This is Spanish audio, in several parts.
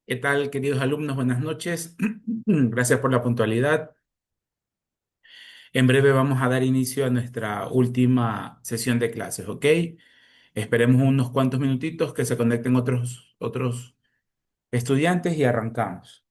¿Qué tal, queridos alumnos? Buenas noches. Gracias por la puntualidad. En breve vamos a dar inicio a nuestra última sesión de clases, ¿ok? Esperemos unos cuantos minutitos que se conecten otros estudiantes y arrancamos.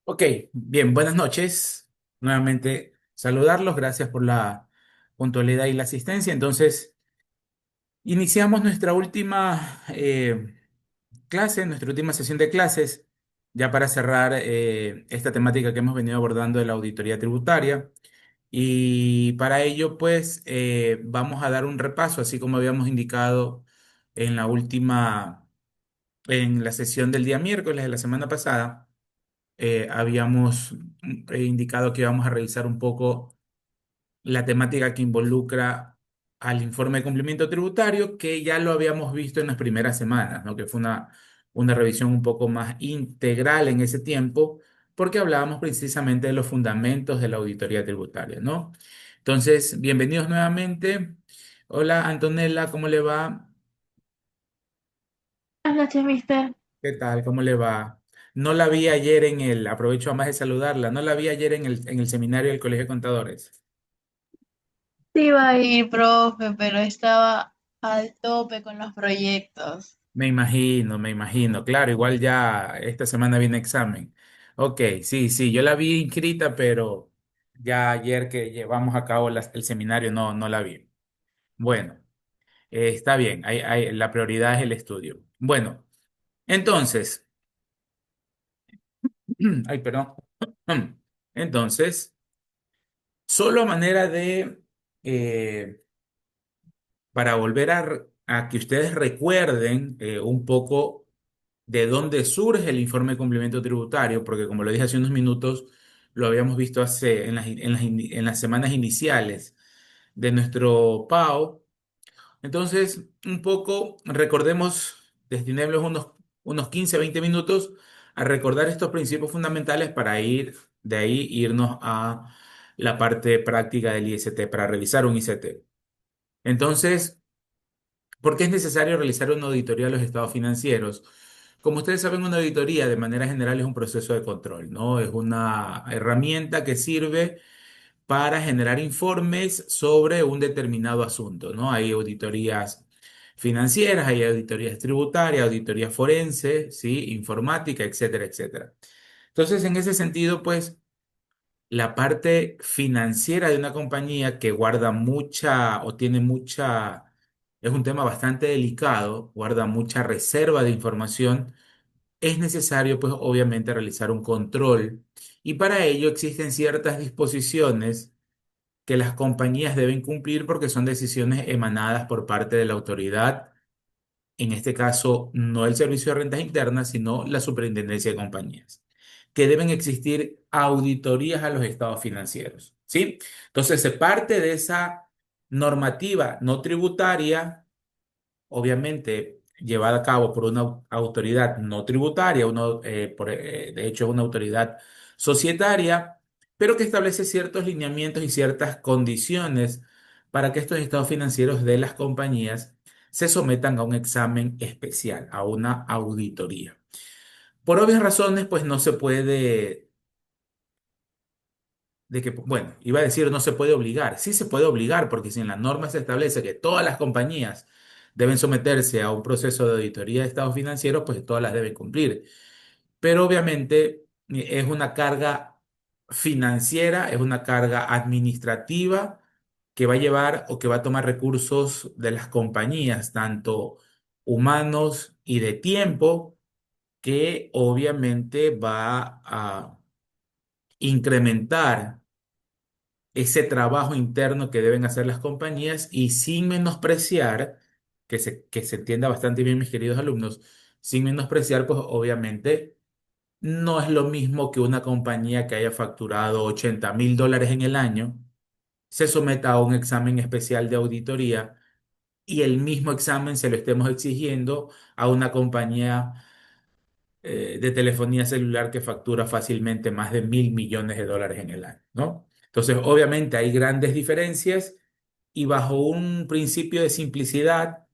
Ok, bien, buenas noches. Nuevamente saludarlos, gracias por la puntualidad y la asistencia. Entonces, iniciamos nuestra última clase, nuestra última sesión de clases, ya para cerrar esta temática que hemos venido abordando de la auditoría tributaria. Y para ello, pues, vamos a dar un repaso, así como habíamos indicado en en la sesión del día miércoles de la semana pasada. Habíamos indicado que íbamos a revisar un poco la temática que involucra al informe de cumplimiento tributario, que ya lo habíamos visto en las primeras semanas, ¿no? Que fue una revisión un poco más integral en ese tiempo, porque hablábamos precisamente de los fundamentos de la auditoría tributaria, ¿no? Entonces, bienvenidos nuevamente. Hola Antonella, ¿cómo le va? Buenas noches, mister. ¿Qué tal? ¿Cómo le va? No la vi ayer aprovecho además de saludarla, no la vi ayer en el seminario del Colegio de Contadores. Sí iba a ir, profe, pero estaba al tope con los proyectos. Me imagino, claro, igual ya esta semana viene examen. Ok, sí, sí, yo la vi inscrita, pero ya ayer que llevamos a cabo el seminario no la vi. Bueno, está bien, la prioridad es el estudio. Bueno, entonces, ay, perdón. Entonces, solo a manera de eh, para volver a que ustedes recuerden un poco de dónde surge el informe de cumplimiento tributario, porque como lo dije hace unos minutos, lo habíamos visto en las semanas iniciales de nuestro PAO. Entonces, un poco recordemos, destinemos unos 15 20 minutos a recordar estos principios fundamentales para ir de ahí irnos a la parte práctica del IST, para revisar un ICT. Entonces, ¿por qué es necesario realizar una auditoría de los estados financieros? Como ustedes saben, una auditoría de manera general es un proceso de control, ¿no? Es una herramienta que sirve para generar informes sobre un determinado asunto, ¿no? Hay auditorías financieras, hay auditorías tributarias, auditoría forense, ¿sí? Informática, etcétera, etcétera. Entonces, en ese sentido, pues, la parte financiera de una compañía que guarda mucha o tiene mucha, es un tema bastante delicado, guarda mucha reserva de información, es necesario pues obviamente realizar un control y para ello existen ciertas disposiciones que las compañías deben cumplir porque son decisiones emanadas por parte de la autoridad, en este caso no el Servicio de Rentas Internas, sino la Superintendencia de Compañías, que deben existir auditorías a los estados financieros, ¿sí? Entonces se parte de esa normativa no tributaria, obviamente llevada a cabo por una autoridad no tributaria, de hecho es una autoridad societaria, pero que establece ciertos lineamientos y ciertas condiciones para que estos estados financieros de las compañías se sometan a un examen especial, a una auditoría. Por obvias razones, pues no se puede bueno, iba a decir no se puede obligar, sí se puede obligar, porque si en la norma se establece que todas las compañías deben someterse a un proceso de auditoría de estados financieros, pues todas las deben cumplir. Pero obviamente es una carga financiera, es una carga administrativa que va a llevar o que va a tomar recursos de las compañías, tanto humanos y de tiempo, que obviamente va a incrementar ese trabajo interno que deben hacer las compañías y sin menospreciar, que se entienda bastante bien, mis queridos alumnos, sin menospreciar, pues obviamente no es lo mismo que una compañía que haya facturado $80,000 en el año se someta a un examen especial de auditoría y el mismo examen se lo estemos exigiendo a una compañía de telefonía celular que factura fácilmente más de $1.000 millones en el año, ¿no? Entonces, obviamente hay grandes diferencias y bajo un principio de simplicidad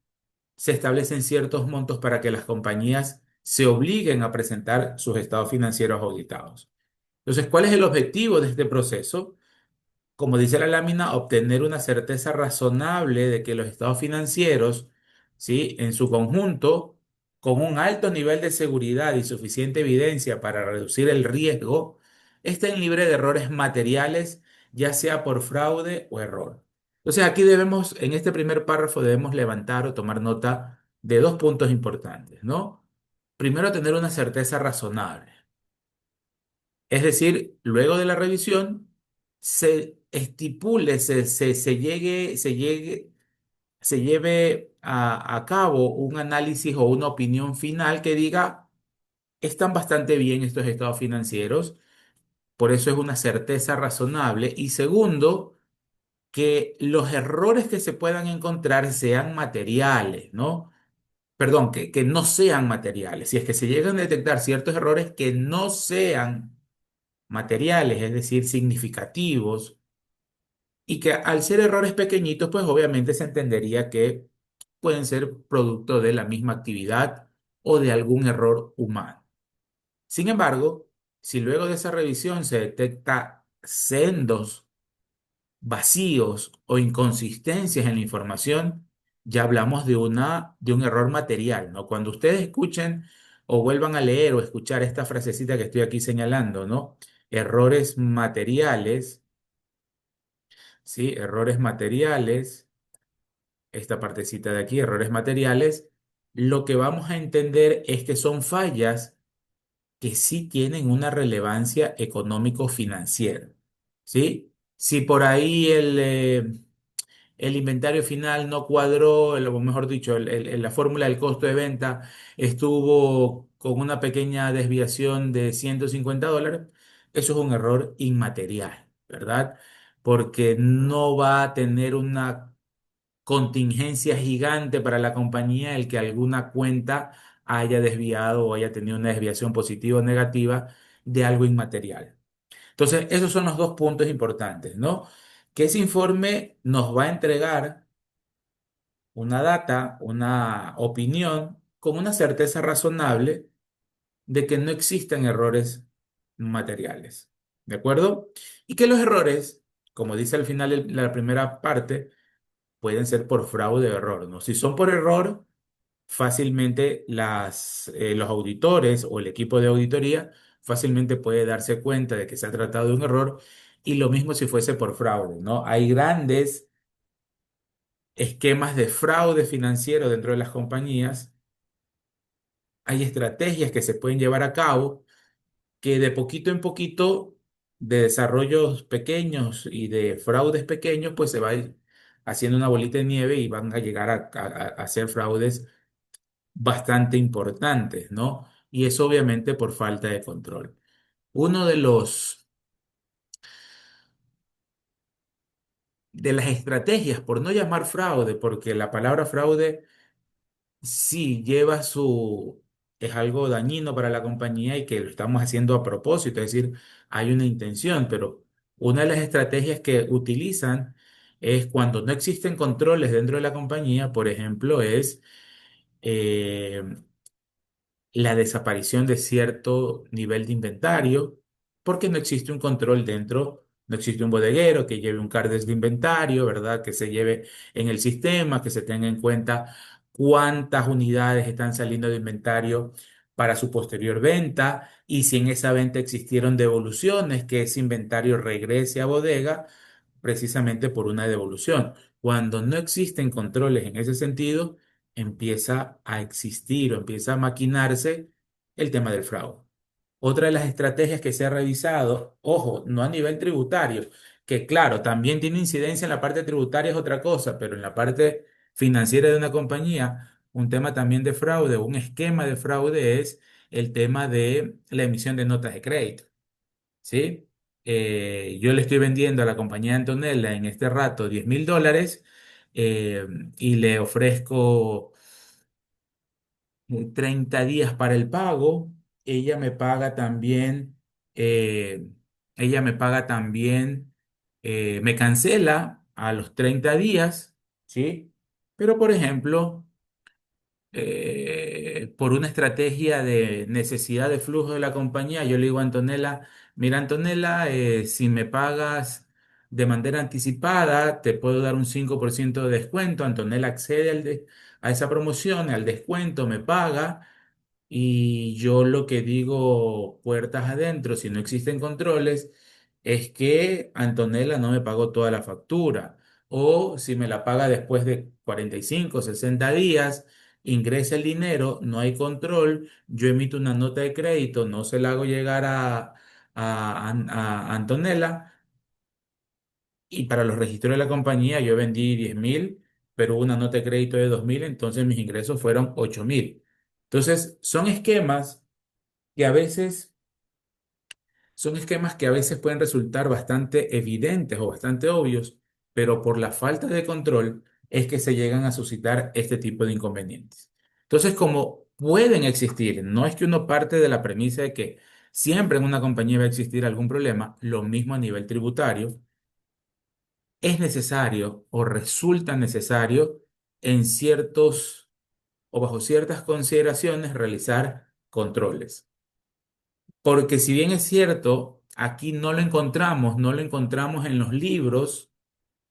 se establecen ciertos montos para que las compañías se obliguen a presentar sus estados financieros auditados. Entonces, ¿cuál es el objetivo de este proceso? Como dice la lámina, obtener una certeza razonable de que los estados financieros, ¿sí? En su conjunto, con un alto nivel de seguridad y suficiente evidencia para reducir el riesgo, estén libre de errores materiales, ya sea por fraude o error. Entonces aquí debemos, en este primer párrafo debemos levantar o tomar nota de dos puntos importantes, ¿no? Primero, tener una certeza razonable. Es decir, luego de la revisión, se estipule, se lleve a cabo un análisis o una opinión final que diga, están bastante bien estos estados financieros, por eso es una certeza razonable. Y segundo, que los errores que se puedan encontrar sean materiales, ¿no? Perdón, que no sean materiales. Si es que se llegan a detectar ciertos errores que no sean materiales, es decir, significativos, y que al ser errores pequeñitos, pues obviamente se entendería que pueden ser producto de la misma actividad o de algún error humano. Sin embargo, si luego de esa revisión se detecta sendos vacíos o inconsistencias en la información, ya hablamos de un error material, ¿no? Cuando ustedes escuchen o vuelvan a leer o escuchar esta frasecita que estoy aquí señalando, ¿no? Errores materiales, ¿sí? Errores materiales, esta partecita de aquí, errores materiales, lo que vamos a entender es que son fallas que sí tienen una relevancia económico-financiera, ¿sí? Si por ahí el inventario final no cuadró, o mejor dicho, la fórmula del costo de venta estuvo con una pequeña desviación de $150, eso es un error inmaterial, ¿verdad? Porque no va a tener una contingencia gigante para la compañía el que alguna cuenta haya desviado o haya tenido una desviación positiva o negativa de algo inmaterial. Entonces, esos son los dos puntos importantes, ¿no? Que ese informe nos va a entregar una data, una opinión con una certeza razonable de que no existen errores materiales, ¿de acuerdo? Y que los errores, como dice al final la primera parte, pueden ser por fraude o error, ¿no? Si son por error, fácilmente los auditores o el equipo de auditoría fácilmente puede darse cuenta de que se ha tratado de un error y lo mismo si fuese por fraude, ¿no? Hay grandes esquemas de fraude financiero dentro de las compañías, hay estrategias que se pueden llevar a cabo que de poquito en poquito, de desarrollos pequeños y de fraudes pequeños, pues se va a ir haciendo una bolita de nieve y van a llegar a ser fraudes bastante importantes, ¿no? Y eso obviamente por falta de control. Uno de las estrategias, por no llamar fraude, porque la palabra fraude sí lleva es algo dañino para la compañía y que lo estamos haciendo a propósito, es decir, hay una intención, pero una de las estrategias que utilizan es cuando no existen controles dentro de la compañía, por ejemplo, es eh, la desaparición de cierto nivel de inventario, porque no existe un control dentro, no existe un bodeguero que lleve un cardes de inventario, ¿verdad? Que se lleve en el sistema, que se tenga en cuenta cuántas unidades están saliendo de inventario para su posterior venta y si en esa venta existieron devoluciones, que ese inventario regrese a bodega precisamente por una devolución. Cuando no existen controles en ese sentido, empieza a existir o empieza a maquinarse el tema del fraude. Otra de las estrategias que se ha revisado, ojo, no a nivel tributario, que claro, también tiene incidencia en la parte tributaria es otra cosa, pero en la parte financiera de una compañía, un tema también de fraude, un esquema de fraude es el tema de la emisión de notas de crédito. ¿Sí? Yo le estoy vendiendo a la compañía Antonella en este rato $10.000 eh, y le ofrezco 30 días para el pago. Ella me paga también, eh, ella me paga también, me cancela a los 30 días, ¿sí? Pero, por ejemplo, por una estrategia de necesidad de flujo de la compañía, yo le digo a Antonella, mira Antonella, si me pagas de manera anticipada, te puedo dar un 5% de descuento. Antonella accede a esa promoción, al descuento, me paga Y yo lo que digo, puertas adentro, si no existen controles, es que Antonella no me pagó toda la factura. O si me la paga después de 45, 60 días, ingresa el dinero, no hay control, yo emito una nota de crédito, no se la hago llegar a Antonella y para los registros de la compañía yo vendí 10.000, pero hubo una nota de crédito de 2.000, entonces mis ingresos fueron 8.000. Entonces, que a veces, son esquemas que a veces pueden resultar bastante evidentes o bastante obvios, pero por la falta de control es que se llegan a suscitar este tipo de inconvenientes. Entonces, como pueden existir, no es que uno parte de la premisa de que siempre en una compañía va a existir algún problema, lo mismo a nivel tributario es necesario o resulta necesario en ciertos o bajo ciertas consideraciones realizar controles. Porque si bien es cierto, aquí no lo encontramos en los libros,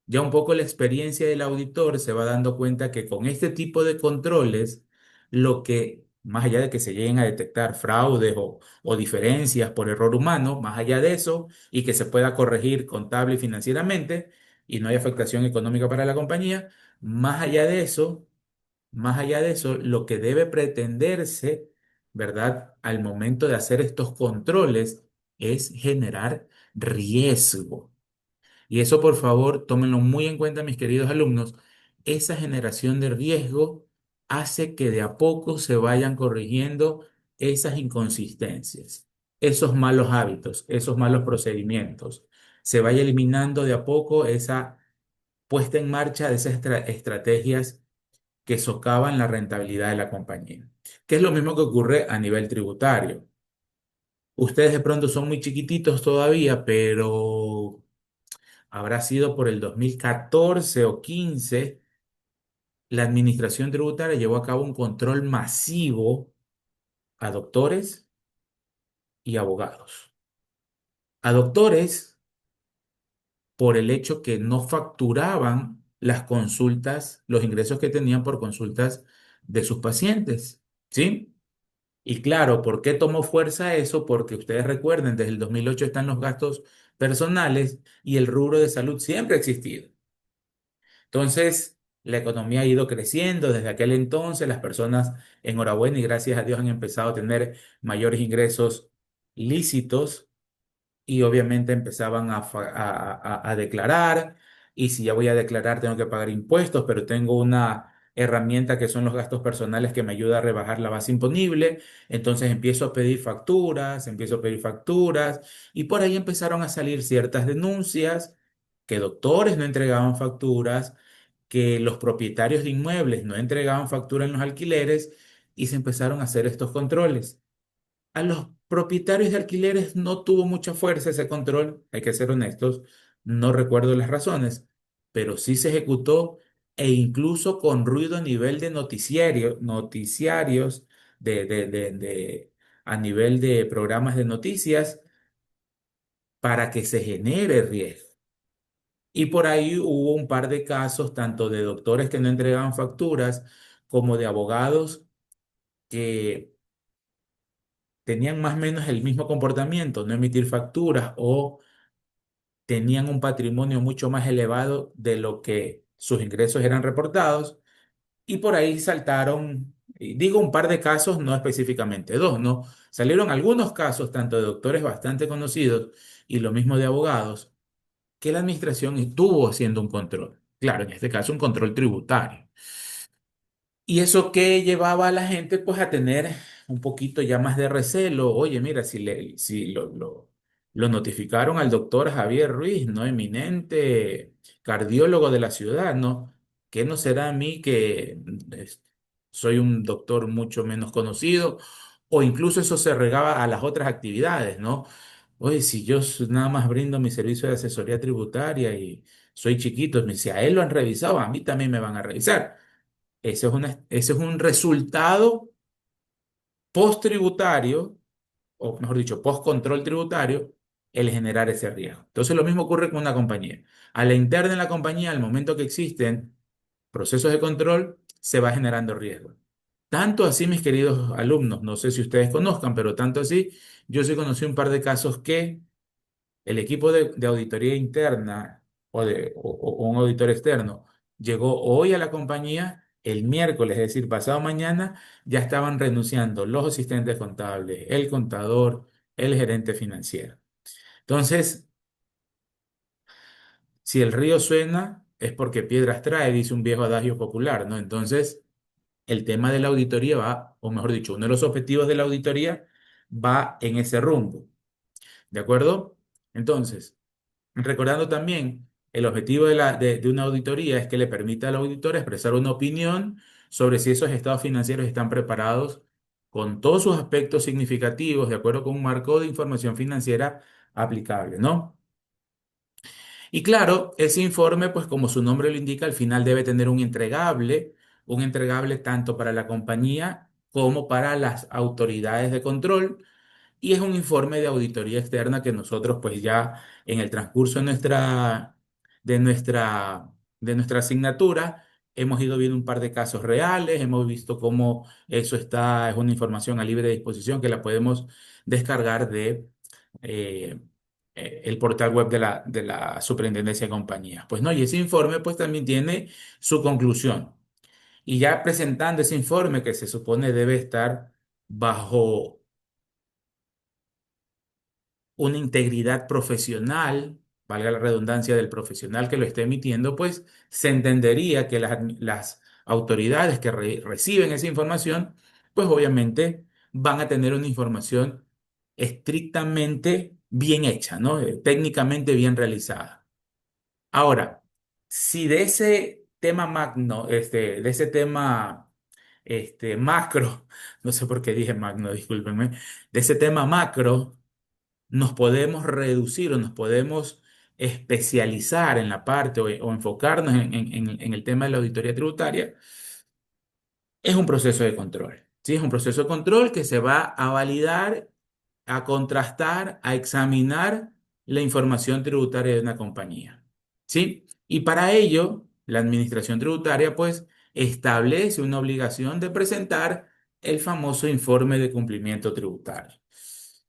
ya un poco la experiencia del auditor se va dando cuenta que con este tipo de controles, lo que, más allá de que se lleguen a detectar fraudes o diferencias por error humano, más allá de eso, y que se pueda corregir contable y financieramente, y no hay afectación económica para la compañía, más allá de eso, más allá de eso, lo que debe pretenderse, ¿verdad? Al momento de hacer estos controles es generar riesgo. Y eso, por favor, tómenlo muy en cuenta, mis queridos alumnos. Esa generación de riesgo hace que de a poco se vayan corrigiendo esas inconsistencias, esos malos hábitos, esos malos procedimientos. Se vaya eliminando de a poco esa puesta en marcha de esas estrategias que socavan la rentabilidad de la compañía, que es lo mismo que ocurre a nivel tributario. Ustedes de pronto son muy chiquititos todavía, pero habrá sido por el 2014 o 15, la administración tributaria llevó a cabo un control masivo a doctores y abogados. A doctores por el hecho que no facturaban las consultas, los ingresos que tenían por consultas de sus pacientes, ¿sí? Y claro, ¿por qué tomó fuerza eso? Porque ustedes recuerden, desde el 2008 están los gastos personales y el rubro de salud siempre ha existido. Entonces, la economía ha ido creciendo desde aquel entonces, las personas, enhorabuena y gracias a Dios, han empezado a tener mayores ingresos lícitos y obviamente empezaban a declarar, y si ya voy a declarar tengo que pagar impuestos, pero tengo una herramienta que son los gastos personales que me ayuda a rebajar la base imponible, entonces empiezo a pedir facturas, y por ahí empezaron a salir ciertas denuncias que doctores no entregaban facturas, que los propietarios de inmuebles no entregaban factura en los alquileres, y se empezaron a hacer estos controles. A los propietarios de alquileres no tuvo mucha fuerza ese control, hay que ser honestos, no recuerdo las razones, pero sí se ejecutó e incluso con ruido a nivel de noticiarios, a nivel de programas de noticias, para que se genere riesgo. Y por ahí hubo un par de casos, tanto de doctores que no entregaban facturas, como de abogados que tenían más o menos el mismo comportamiento, no emitir facturas o tenían un patrimonio mucho más elevado de lo que sus ingresos eran reportados, y por ahí saltaron, y digo un par de casos, no específicamente dos, ¿no? Salieron algunos casos, tanto de doctores bastante conocidos y lo mismo de abogados, que la administración estuvo haciendo un control. Claro, en este caso un control tributario. Y eso que llevaba a la gente pues a tener un poquito ya más de recelo. Oye, mira, si lo notificaron al doctor Javier Ruiz, ¿no? Eminente cardiólogo de la ciudad, ¿no? ¿Qué no será a mí que soy un doctor mucho menos conocido? O incluso eso se regaba a las otras actividades, ¿no? Oye, si yo nada más brindo mi servicio de asesoría tributaria y soy chiquito, si a él lo han revisado, a mí también me van a revisar. Ese es un resultado post-tributario, o mejor dicho, post-control tributario, el generar ese riesgo. Entonces, lo mismo ocurre con una compañía. A la interna en la compañía, al momento que existen procesos de control, se va generando riesgo. Tanto así, mis queridos alumnos, no sé si ustedes conozcan, pero tanto así, yo sí conocí un par de casos que el equipo de auditoría interna o un auditor externo llegó hoy a la compañía, el miércoles, es decir, pasado mañana, ya estaban renunciando los asistentes contables, el contador, el gerente financiero. Entonces, si el río suena, es porque piedras trae, dice un viejo adagio popular, ¿no? Entonces, el tema de la auditoría va, o mejor dicho, uno de los objetivos de la auditoría va en ese rumbo, ¿de acuerdo? Entonces, recordando también, el objetivo de una auditoría es que le permita al auditor expresar una opinión sobre si esos estados financieros están preparados con todos sus aspectos significativos, de acuerdo con un marco de información financiera aplicable, ¿no? Y claro, ese informe, pues como su nombre lo indica, al final debe tener un entregable tanto para la compañía como para las autoridades de control, y es un informe de auditoría externa que nosotros pues ya en el transcurso de nuestra, de nuestra asignatura hemos ido viendo un par de casos reales, hemos visto cómo eso es una información a libre disposición que la podemos descargar de eh, el portal web de la Superintendencia de Compañías. Pues no, y ese informe pues también tiene su conclusión. Y ya presentando ese informe que se supone debe estar bajo una integridad profesional, valga la redundancia del profesional que lo esté emitiendo, pues se entendería que las autoridades que reciben esa información, pues obviamente van a tener una información estrictamente bien hecha, ¿no? Técnicamente bien realizada. Ahora, si de ese tema magno, de ese tema macro, no sé por qué dije magno, discúlpenme, de ese tema macro, nos podemos reducir o nos podemos especializar en la parte o enfocarnos en el tema de la auditoría tributaria, es un proceso de control. ¿Sí? Es un proceso de control que se va a validar, a contrastar, a examinar la información tributaria de una compañía. ¿Sí? Y para ello, la administración tributaria, pues, establece una obligación de presentar el famoso informe de cumplimiento tributario,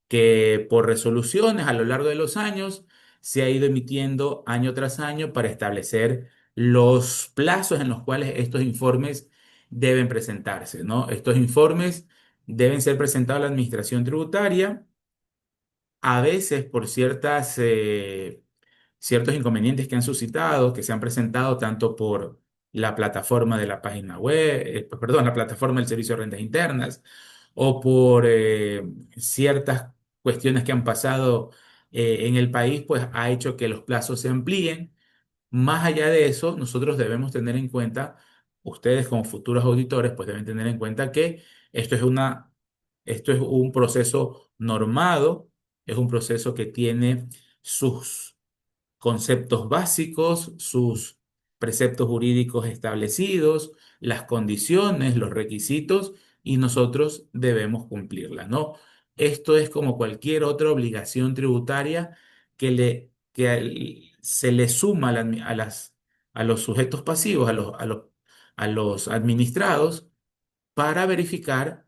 que por resoluciones a lo largo de los años se ha ido emitiendo año tras año para establecer los plazos en los cuales estos informes deben presentarse, ¿no? Estos informes deben ser presentados a la administración tributaria, a veces por ciertos inconvenientes que han suscitado, que se han presentado tanto por la plataforma de la página web, perdón, la plataforma del Servicio de Rentas Internas, o por ciertas cuestiones que han pasado en el país, pues ha hecho que los plazos se amplíen. Más allá de eso, nosotros debemos tener en cuenta, ustedes como futuros auditores, pues deben tener en cuenta que esto es esto es un proceso normado, es un proceso que tiene sus conceptos básicos, sus preceptos jurídicos establecidos, las condiciones, los requisitos, y nosotros debemos cumplirlas, ¿no? Esto es como cualquier otra obligación tributaria se le suma a los sujetos pasivos, a los administrados, para verificar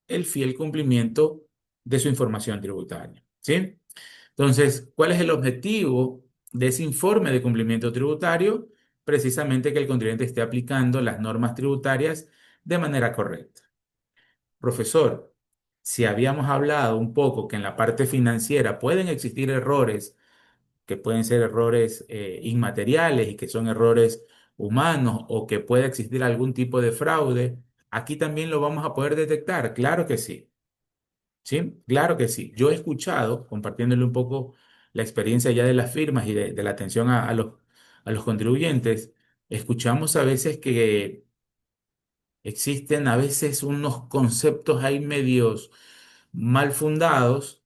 el fiel cumplimiento de su información tributaria. ¿Sí? Entonces, ¿cuál es el objetivo de ese informe de cumplimiento tributario? Precisamente que el contribuyente esté aplicando las normas tributarias de manera correcta. Profesor, si habíamos hablado un poco que en la parte financiera pueden existir errores, que pueden ser errores inmateriales y que son errores humanos, o que puede existir algún tipo de fraude, aquí también lo vamos a poder detectar. Claro que sí. Sí, claro que sí. Yo he escuchado, compartiéndole un poco la experiencia ya de las firmas y de la atención a los contribuyentes, escuchamos a veces que existen a veces unos conceptos ahí medios mal fundados,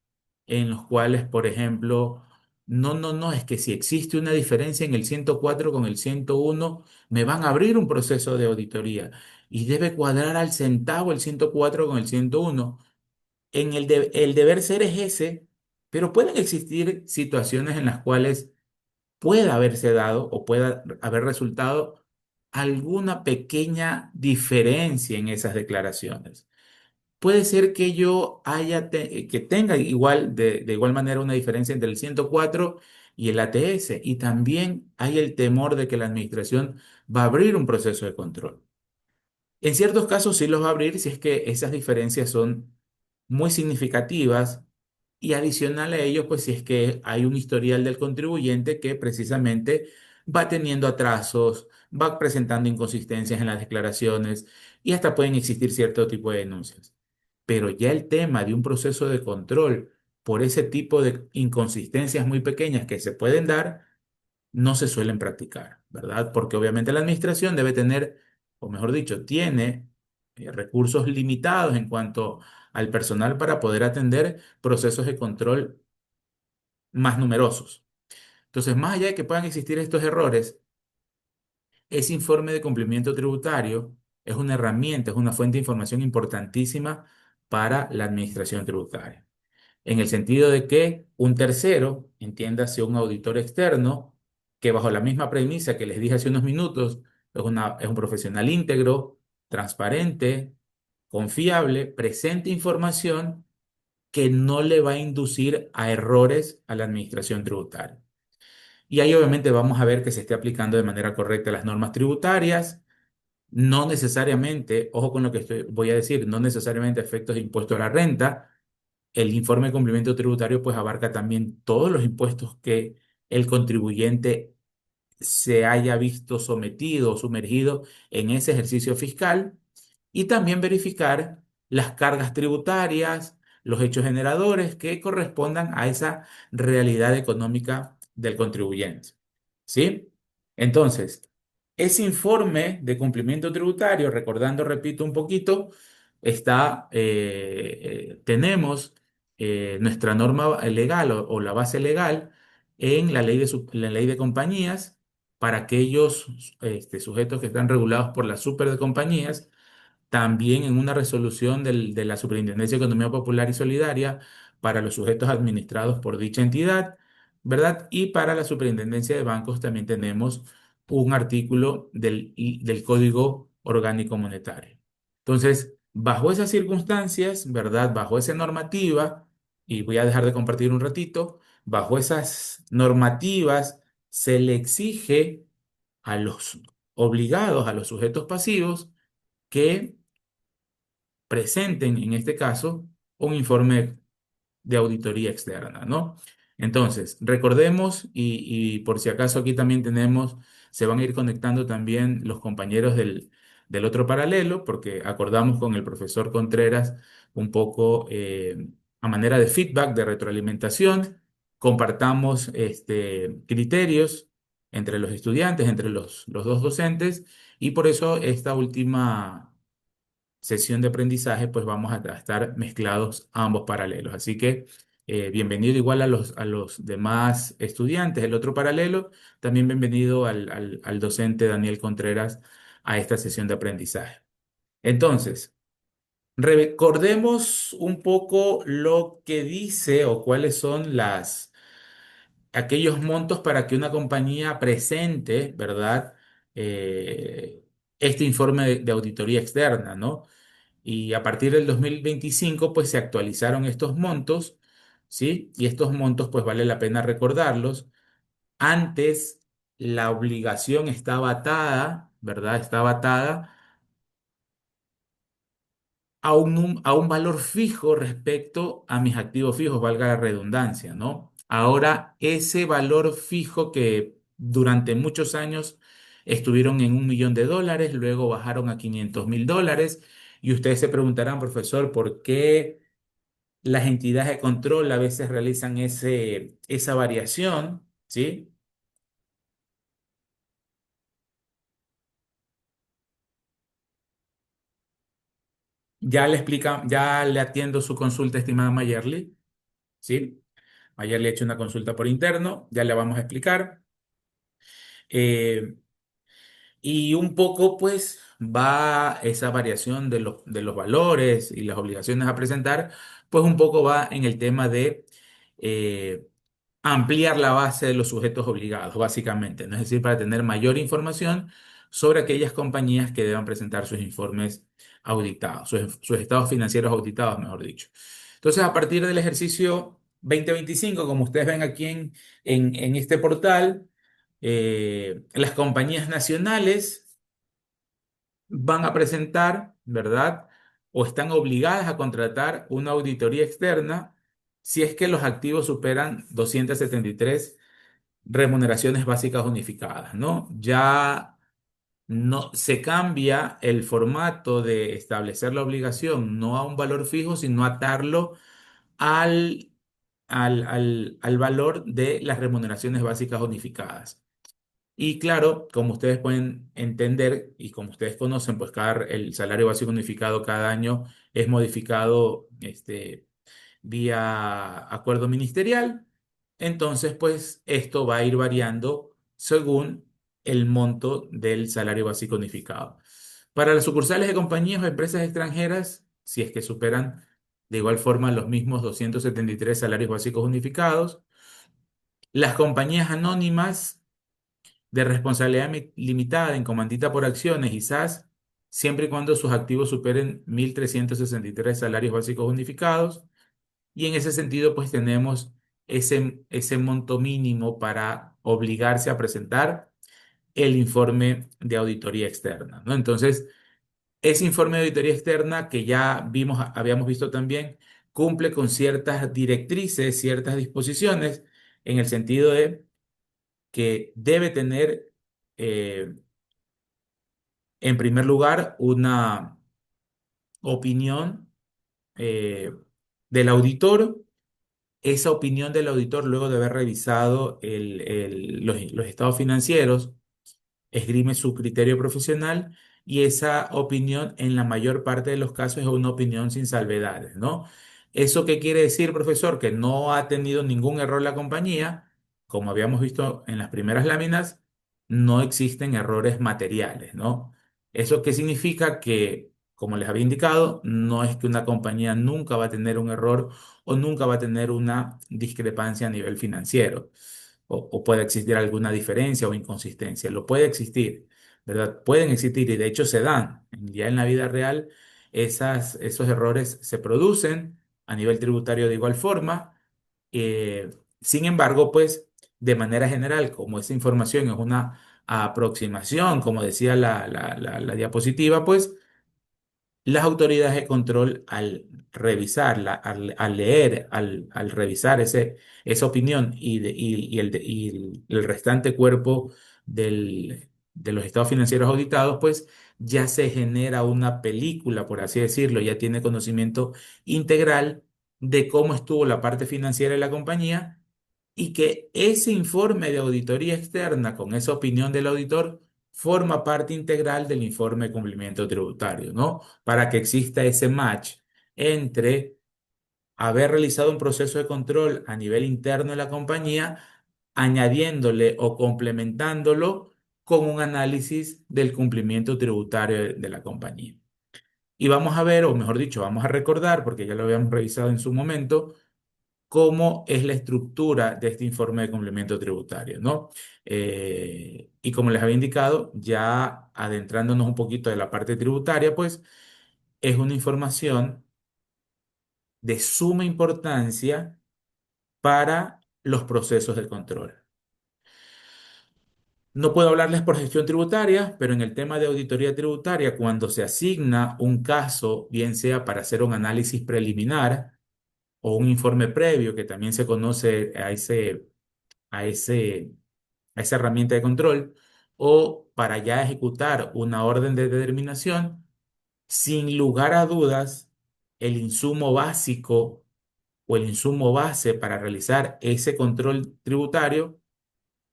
en los cuales, por ejemplo, no, es que si existe una diferencia en el 104 con el 101 me van a abrir un proceso de auditoría y debe cuadrar al centavo el 104 con el 101. El deber ser es ese, pero pueden existir situaciones en las cuales pueda haberse dado o pueda haber resultado alguna pequeña diferencia en esas declaraciones. Puede ser que yo que tenga igual, de igual manera una diferencia entre el 104 y el ATS, y también hay el temor de que la administración va a abrir un proceso de control. En ciertos casos sí los va a abrir si es que esas diferencias son muy significativas, y adicional a ello, pues si es que hay un historial del contribuyente que precisamente va teniendo atrasos, va presentando inconsistencias en las declaraciones, y hasta pueden existir cierto tipo de denuncias. Pero ya el tema de un proceso de control por ese tipo de inconsistencias muy pequeñas que se pueden dar, no se suelen practicar, ¿verdad? Porque obviamente la administración debe tener, o mejor dicho, tiene recursos limitados en cuanto al personal para poder atender procesos de control más numerosos. Entonces, más allá de que puedan existir estos errores, ese informe de cumplimiento tributario es una herramienta, es una fuente de información importantísima para la administración tributaria, en el sentido de que un tercero, entiéndase un auditor externo, que bajo la misma premisa que les dije hace unos minutos, es un profesional íntegro, transparente, confiable, presente información que no le va a inducir a errores a la administración tributaria. Y ahí obviamente vamos a ver que se esté aplicando de manera correcta las normas tributarias, no necesariamente, ojo con lo que voy a decir, no necesariamente efectos de impuesto a la renta. El informe de cumplimiento tributario pues abarca también todos los impuestos que el contribuyente se haya visto sometido o sumergido en ese ejercicio fiscal, y también verificar las cargas tributarias, los hechos generadores que correspondan a esa realidad económica del contribuyente. ¿Sí? Entonces, ese informe de cumplimiento tributario, recordando, repito un poquito, tenemos nuestra norma legal o la base legal en la ley de compañías para aquellos sujetos que están regulados por la super de compañías, también en una resolución de la Superintendencia de Economía Popular y Solidaria para los sujetos administrados por dicha entidad, ¿verdad? Y para la Superintendencia de Bancos también tenemos un artículo del Código Orgánico Monetario. Entonces, bajo esas circunstancias, ¿verdad? Bajo esa normativa, y voy a dejar de compartir un ratito, bajo esas normativas se le exige a los obligados, a los sujetos pasivos, que presenten, en este caso, un informe de auditoría externa, ¿no? Entonces, recordemos, y por si acaso aquí también tenemos, se van a ir conectando también los compañeros del otro paralelo, porque acordamos con el profesor Contreras un poco a manera de feedback, de retroalimentación, compartamos criterios entre los estudiantes, entre los dos docentes, y por eso esta última sesión de aprendizaje, pues vamos a estar mezclados ambos paralelos. Así que bienvenido igual a los demás estudiantes del otro paralelo, también bienvenido al docente Daniel Contreras a esta sesión de aprendizaje. Entonces, recordemos un poco lo que dice o cuáles son aquellos montos para que una compañía presente, ¿verdad? Este informe de auditoría externa, ¿no? Y a partir del 2025 pues se actualizaron estos montos, ¿sí? Y estos montos, pues vale la pena recordarlos. Antes la obligación estaba atada, ¿verdad? Estaba atada a un valor fijo respecto a mis activos fijos, valga la redundancia, ¿no? Ahora ese valor fijo que durante muchos años estuvieron en $1.000.000, luego bajaron a $500.000, y ustedes se preguntarán, profesor, ¿por qué las entidades de control a veces realizan esa variación? ¿Sí? Ya le atiendo su consulta, estimada Mayerly, ¿sí? Ayer le he hecho una consulta por interno, ya le vamos a explicar. Eh, y un poco, pues, va esa variación de los valores y las obligaciones a presentar, pues un poco va en el tema de eh, ampliar la base de los sujetos obligados, básicamente, ¿no? Es decir, para tener mayor información sobre aquellas compañías que deban presentar sus informes auditados, sus estados financieros auditados, mejor dicho. Entonces, a partir del ejercicio 2025, como ustedes ven aquí en este portal, las compañías nacionales van a presentar, ¿verdad? O están obligadas a contratar una auditoría externa si es que los activos superan 273 remuneraciones básicas unificadas, ¿no? Ya no se cambia el formato de establecer la obligación, no a un valor fijo, sino atarlo al, al valor de las remuneraciones básicas unificadas. Y claro, como ustedes pueden entender y como ustedes conocen, pues el salario básico unificado cada año es modificado vía acuerdo ministerial. Entonces, pues esto va a ir variando según el monto del salario básico unificado. Para las sucursales de compañías o empresas extranjeras, si es que superan de igual forma los mismos 273 salarios básicos unificados, las compañías anónimas de responsabilidad limitada en comandita por acciones y SAS, siempre y cuando sus activos superen 1.363 salarios básicos unificados. Y en ese sentido, pues tenemos ese monto mínimo para obligarse a presentar el informe de auditoría externa, ¿no? Entonces, ese informe de auditoría externa que ya vimos, habíamos visto también, cumple con ciertas directrices, ciertas disposiciones, en el sentido de que debe tener eh, en primer lugar, una opinión eh, del auditor. Esa opinión del auditor, luego de haber revisado los estados financieros, esgrime su criterio profesional y esa opinión en la mayor parte de los casos es una opinión sin salvedades, ¿no? ¿Eso qué quiere decir, profesor? Que no ha tenido ningún error la compañía, como habíamos visto en las primeras láminas, no existen errores materiales, ¿no? ¿Eso qué significa? Que, como les había indicado, no es que una compañía nunca va a tener un error o nunca va a tener una discrepancia a nivel financiero o puede existir alguna diferencia o inconsistencia. Lo puede existir, ¿verdad? Pueden existir y de hecho se dan. Ya en la vida real esos errores se producen a nivel tributario de igual forma. Sin embargo, pues de manera general, como esa información es una aproximación, como decía la diapositiva, pues las autoridades de control, al revisarla, al leer, al revisar esa opinión y el restante cuerpo de los estados financieros auditados, pues ya se genera una película, por así decirlo, ya tiene conocimiento integral de cómo estuvo la parte financiera de la compañía y que ese informe de auditoría externa con esa opinión del auditor forma parte integral del informe de cumplimiento tributario, ¿no? Para que exista ese match entre haber realizado un proceso de control a nivel interno de la compañía, añadiéndole o complementándolo con un análisis del cumplimiento tributario de la compañía. Y vamos a ver, o mejor dicho, vamos a recordar, porque ya lo habíamos revisado en su momento, cómo es la estructura de este informe de cumplimiento tributario, ¿no? Y como les había indicado, ya adentrándonos un poquito de la parte tributaria, pues es una información de suma importancia para los procesos de control. No puedo hablarles por gestión tributaria, pero en el tema de auditoría tributaria, cuando se asigna un caso, bien sea para hacer un análisis preliminar o un informe previo, que también se conoce a ese, a esa herramienta de control, o para ya ejecutar una orden de determinación, sin lugar a dudas, el insumo básico o el insumo base para realizar ese control tributario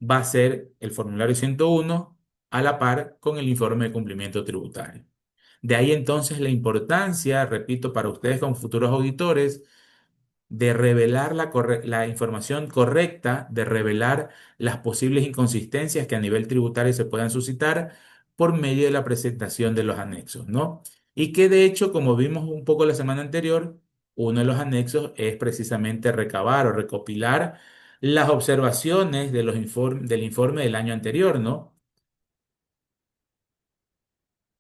va a ser el formulario 101 a la par con el informe de cumplimiento tributario. De ahí entonces la importancia, repito, para ustedes como futuros auditores, de revelar la información correcta, de revelar las posibles inconsistencias que a nivel tributario se puedan suscitar por medio de la presentación de los anexos, ¿no? Y que de hecho, como vimos un poco la semana anterior, uno de los anexos es precisamente recabar o recopilar las observaciones de del informe del año anterior, ¿no?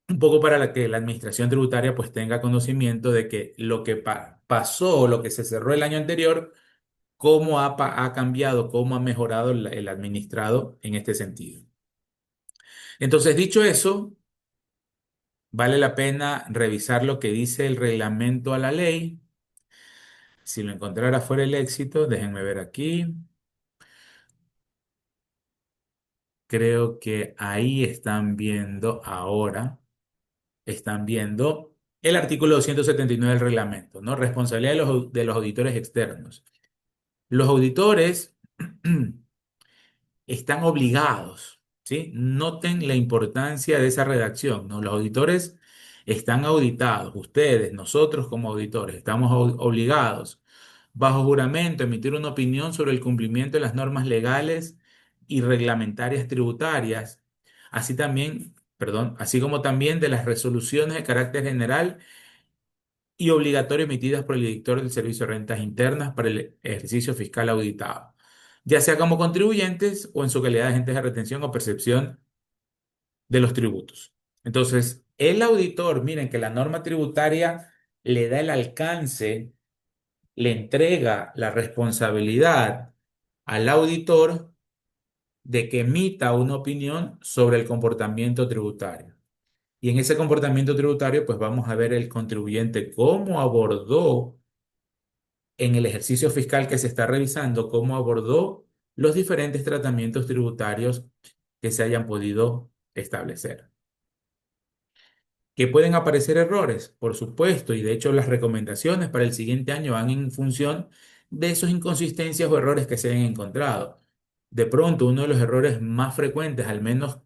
un poco para que la administración tributaria pues tenga conocimiento de que lo que pasó, lo que se cerró el año anterior, cómo ha cambiado, cómo ha mejorado el administrado en este sentido. Entonces, dicho eso, vale la pena revisar lo que dice el reglamento a la ley. Si lo encontrara fuera el éxito, déjenme ver aquí. Creo que ahí están viendo el artículo 279 del reglamento, ¿no? Responsabilidad de los auditores externos. Los auditores están obligados, ¿sí? Noten la importancia de esa redacción, ¿no? Los auditores están auditados, ustedes, nosotros como auditores, estamos obligados, bajo juramento, a emitir una opinión sobre el cumplimiento de las normas legales y reglamentarias tributarias, así también, perdón, así como también de las resoluciones de carácter general y obligatorio emitidas por el director del Servicio de Rentas Internas para el ejercicio fiscal auditado, ya sea como contribuyentes o en su calidad de agentes de retención o percepción de los tributos. Entonces, el auditor, miren que la norma tributaria le da el alcance, le entrega la responsabilidad al auditor de que emita una opinión sobre el comportamiento tributario. Y en ese comportamiento tributario, pues vamos a ver el contribuyente cómo abordó en el ejercicio fiscal que se está revisando, cómo abordó los diferentes tratamientos tributarios que se hayan podido establecer. ¿Que pueden aparecer errores? Por supuesto, y de hecho las recomendaciones para el siguiente año van en función de esas inconsistencias o errores que se hayan encontrado. De pronto, uno de los errores más frecuentes, al menos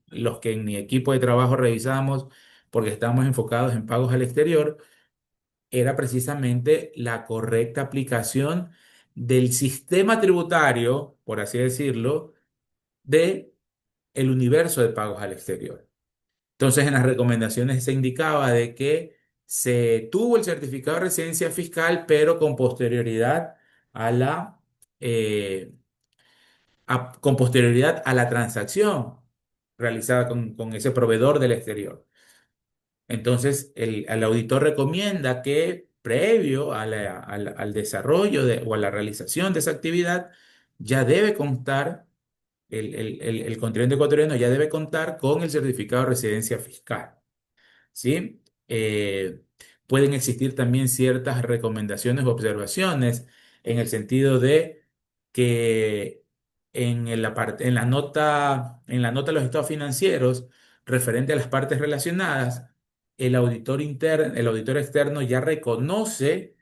los que en mi equipo de trabajo revisamos, porque estamos enfocados en pagos al exterior, era precisamente la correcta aplicación del sistema tributario, por así decirlo, de el universo de pagos al exterior. Entonces, en las recomendaciones se indicaba de que se tuvo el certificado de residencia fiscal, pero con posterioridad a eh, con posterioridad a la transacción realizada con ese proveedor del exterior. Entonces, el auditor recomienda que previo al desarrollo o a la realización de esa actividad, ya debe constar, el contribuyente ecuatoriano ya debe contar con el certificado de residencia fiscal. ¿Sí? Pueden existir también ciertas recomendaciones o observaciones en el sentido de que en la nota de los estados financieros referente a las partes relacionadas, el auditor externo ya reconoce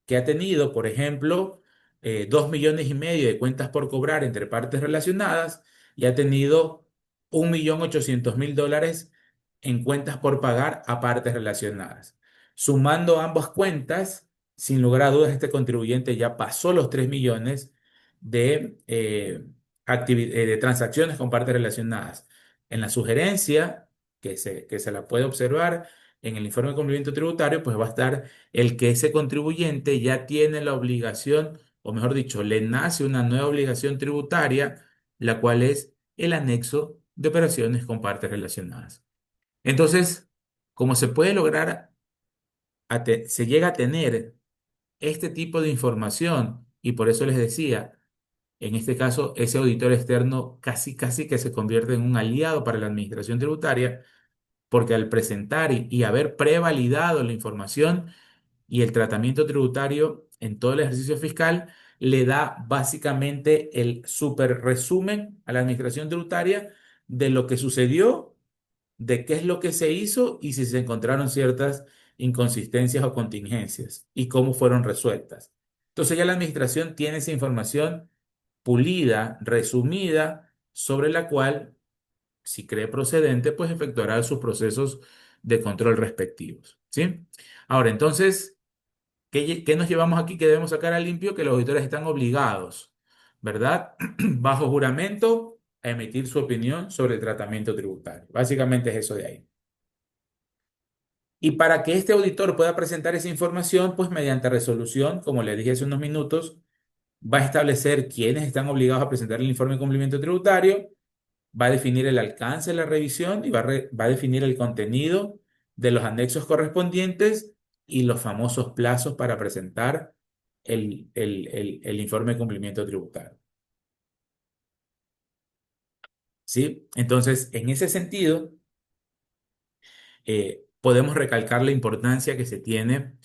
que ha tenido, por ejemplo, 2,5 millones de cuentas por cobrar entre partes relacionadas y ha tenido 1,800,000 dólares en cuentas por pagar a partes relacionadas. Sumando ambas cuentas, sin lugar a dudas, este contribuyente ya pasó los 3 millones de, de transacciones con partes relacionadas. En la sugerencia que se la puede observar en el informe de cumplimiento tributario, pues va a estar el que ese contribuyente ya tiene la obligación, o mejor dicho, le nace una nueva obligación tributaria, la cual es el anexo de operaciones con partes relacionadas. Entonces, como se puede lograr, se llega a tener este tipo de información, y por eso les decía, en este caso, ese auditor externo casi, casi que se convierte en un aliado para la administración tributaria, porque al presentar y haber prevalidado la información y el tratamiento tributario en todo el ejercicio fiscal, le da básicamente el super resumen a la administración tributaria de lo que sucedió, de qué es lo que se hizo y si se encontraron ciertas inconsistencias o contingencias y cómo fueron resueltas. Entonces ya la administración tiene esa información pulida, resumida, sobre la cual, si cree procedente, pues efectuará sus procesos de control respectivos. ¿Sí? Ahora, entonces, ¿qué nos llevamos aquí que debemos sacar a limpio? Que los auditores están obligados, ¿verdad? Bajo juramento a emitir su opinión sobre el tratamiento tributario. Básicamente es eso de ahí. Y para que este auditor pueda presentar esa información, pues mediante resolución, como le dije hace unos minutos, va a establecer quiénes están obligados a presentar el informe de cumplimiento tributario, va a definir el alcance de la revisión y va a definir el contenido de los anexos correspondientes y los famosos plazos para presentar el informe de cumplimiento tributario. ¿Sí? Entonces, en ese sentido, podemos recalcar la importancia que se tiene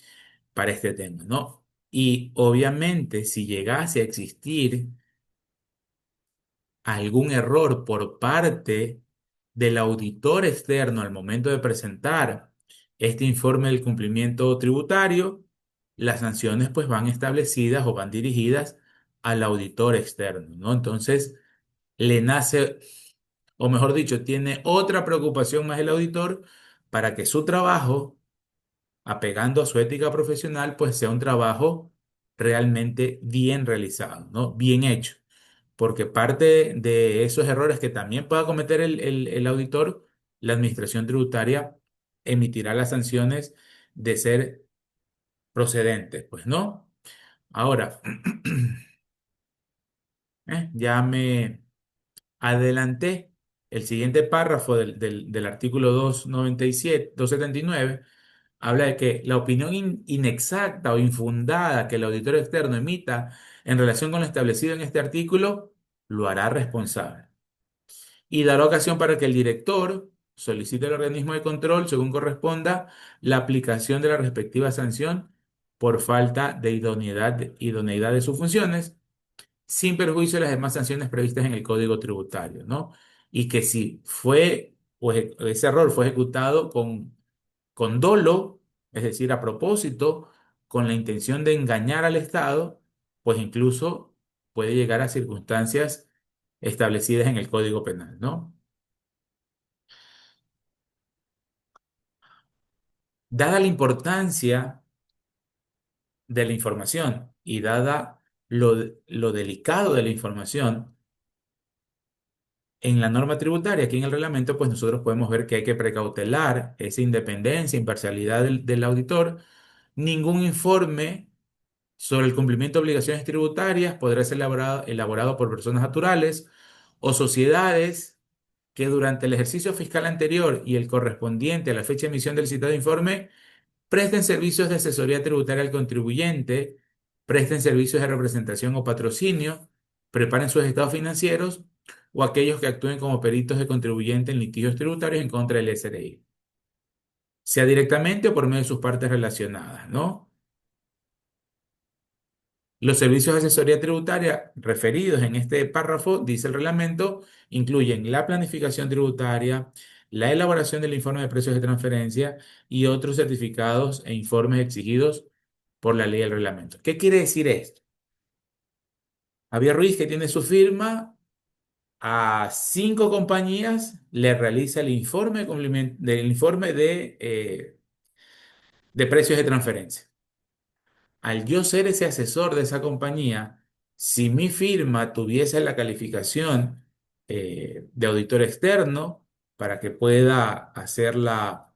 para este tema, ¿no? Y obviamente, si llegase a existir algún error por parte del auditor externo al momento de presentar este informe del cumplimiento tributario, las sanciones pues van establecidas o van dirigidas al auditor externo, ¿no? Entonces, le nace, o mejor dicho, tiene otra preocupación más el auditor para que su trabajo, apegando a su ética profesional, pues sea un trabajo realmente bien realizado, ¿no? Bien hecho, porque parte de esos errores que también pueda cometer el auditor, la administración tributaria emitirá las sanciones de ser procedentes, pues no. Ahora, ya me adelanté. El siguiente párrafo del artículo 297, 279 habla de que la opinión inexacta o infundada que el auditor externo emita en relación con lo establecido en este artículo lo hará responsable y dará ocasión para que el director solicite al organismo de control, según corresponda, la aplicación de la respectiva sanción por falta de idoneidad de sus funciones, sin perjuicio de las demás sanciones previstas en el Código Tributario, ¿no? Y que si fue, o ese error fue ejecutado con dolo, es decir, a propósito, con la intención de engañar al Estado, pues incluso puede llegar a circunstancias establecidas en el Código Penal, ¿no? Dada la importancia de la información y dada lo delicado de la información en la norma tributaria, aquí en el reglamento, pues nosotros podemos ver que hay que precautelar esa independencia, imparcialidad del auditor. Ningún informe sobre el cumplimiento de obligaciones tributarias podrá ser elaborado por personas naturales o sociedades que durante el ejercicio fiscal anterior y el correspondiente a la fecha de emisión del citado informe presten servicios de asesoría tributaria al contribuyente, presten servicios de representación o patrocinio, preparen sus estados financieros o aquellos que actúen como peritos de contribuyente en litigios tributarios en contra del SRI, sea directamente o por medio de sus partes relacionadas, ¿no? Los servicios de asesoría tributaria referidos en este párrafo, dice el reglamento, incluyen la planificación tributaria, la elaboración del informe de precios de transferencia y otros certificados e informes exigidos por la ley del reglamento. ¿Qué quiere decir esto? Javier Ruiz, que tiene su firma, a 5 compañías le realiza el informe del informe de precios de transferencia. Al yo ser ese asesor de esa compañía, si mi firma tuviese la calificación de auditor externo para que pueda hacer la,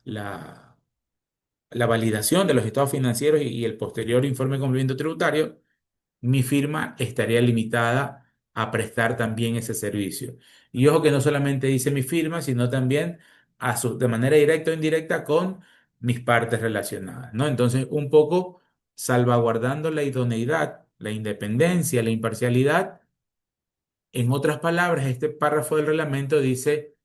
la validación de los estados financieros y el posterior informe de cumplimiento tributario, mi firma estaría limitada a prestar también ese servicio. Y ojo que no solamente dice mi firma, sino también de manera directa o indirecta con mis partes relacionadas, ¿no? Entonces, un poco salvaguardando la idoneidad, la independencia, la imparcialidad. En otras palabras, este párrafo del reglamento dice,